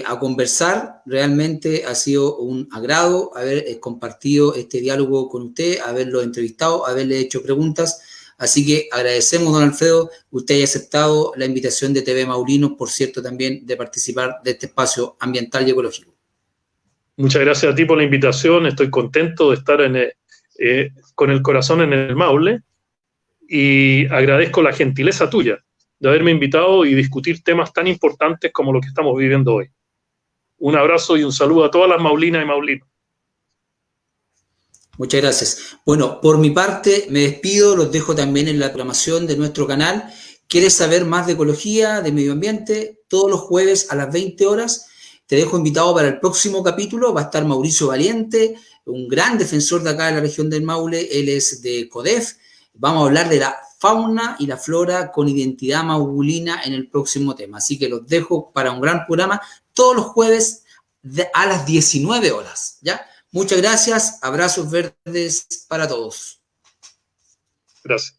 a conversar. Realmente ha sido un agrado haber compartido este diálogo con usted, haberlo entrevistado, haberle hecho preguntas. Así que agradecemos, don Alfredo, que usted haya aceptado la invitación de TV Maulinos, por cierto, también de participar de este espacio ambiental y ecológico. Muchas gracias a ti por la invitación. Estoy contento de estar con el corazón en el Maule y agradezco la gentileza tuya de haberme invitado y discutir temas tan importantes como lo que estamos viviendo hoy. Un abrazo y un saludo a todas las maulinas y maulinos. Muchas gracias. Bueno, por mi parte me despido, los dejo también en la programación de nuestro canal. ¿Quieres saber más de ecología, de medio ambiente? Todos los jueves a las 20 horas. Te dejo invitado para el próximo capítulo. Va a estar Mauricio Valiente, un gran defensor de acá de la región del Maule. Él es de CODEF. Vamos a hablar de la fauna y la flora con identidad maulina en el próximo tema. Así que los dejo para un gran programa todos los jueves a las 19 horas. ¿Ya? Muchas gracias. Abrazos verdes para todos. Gracias.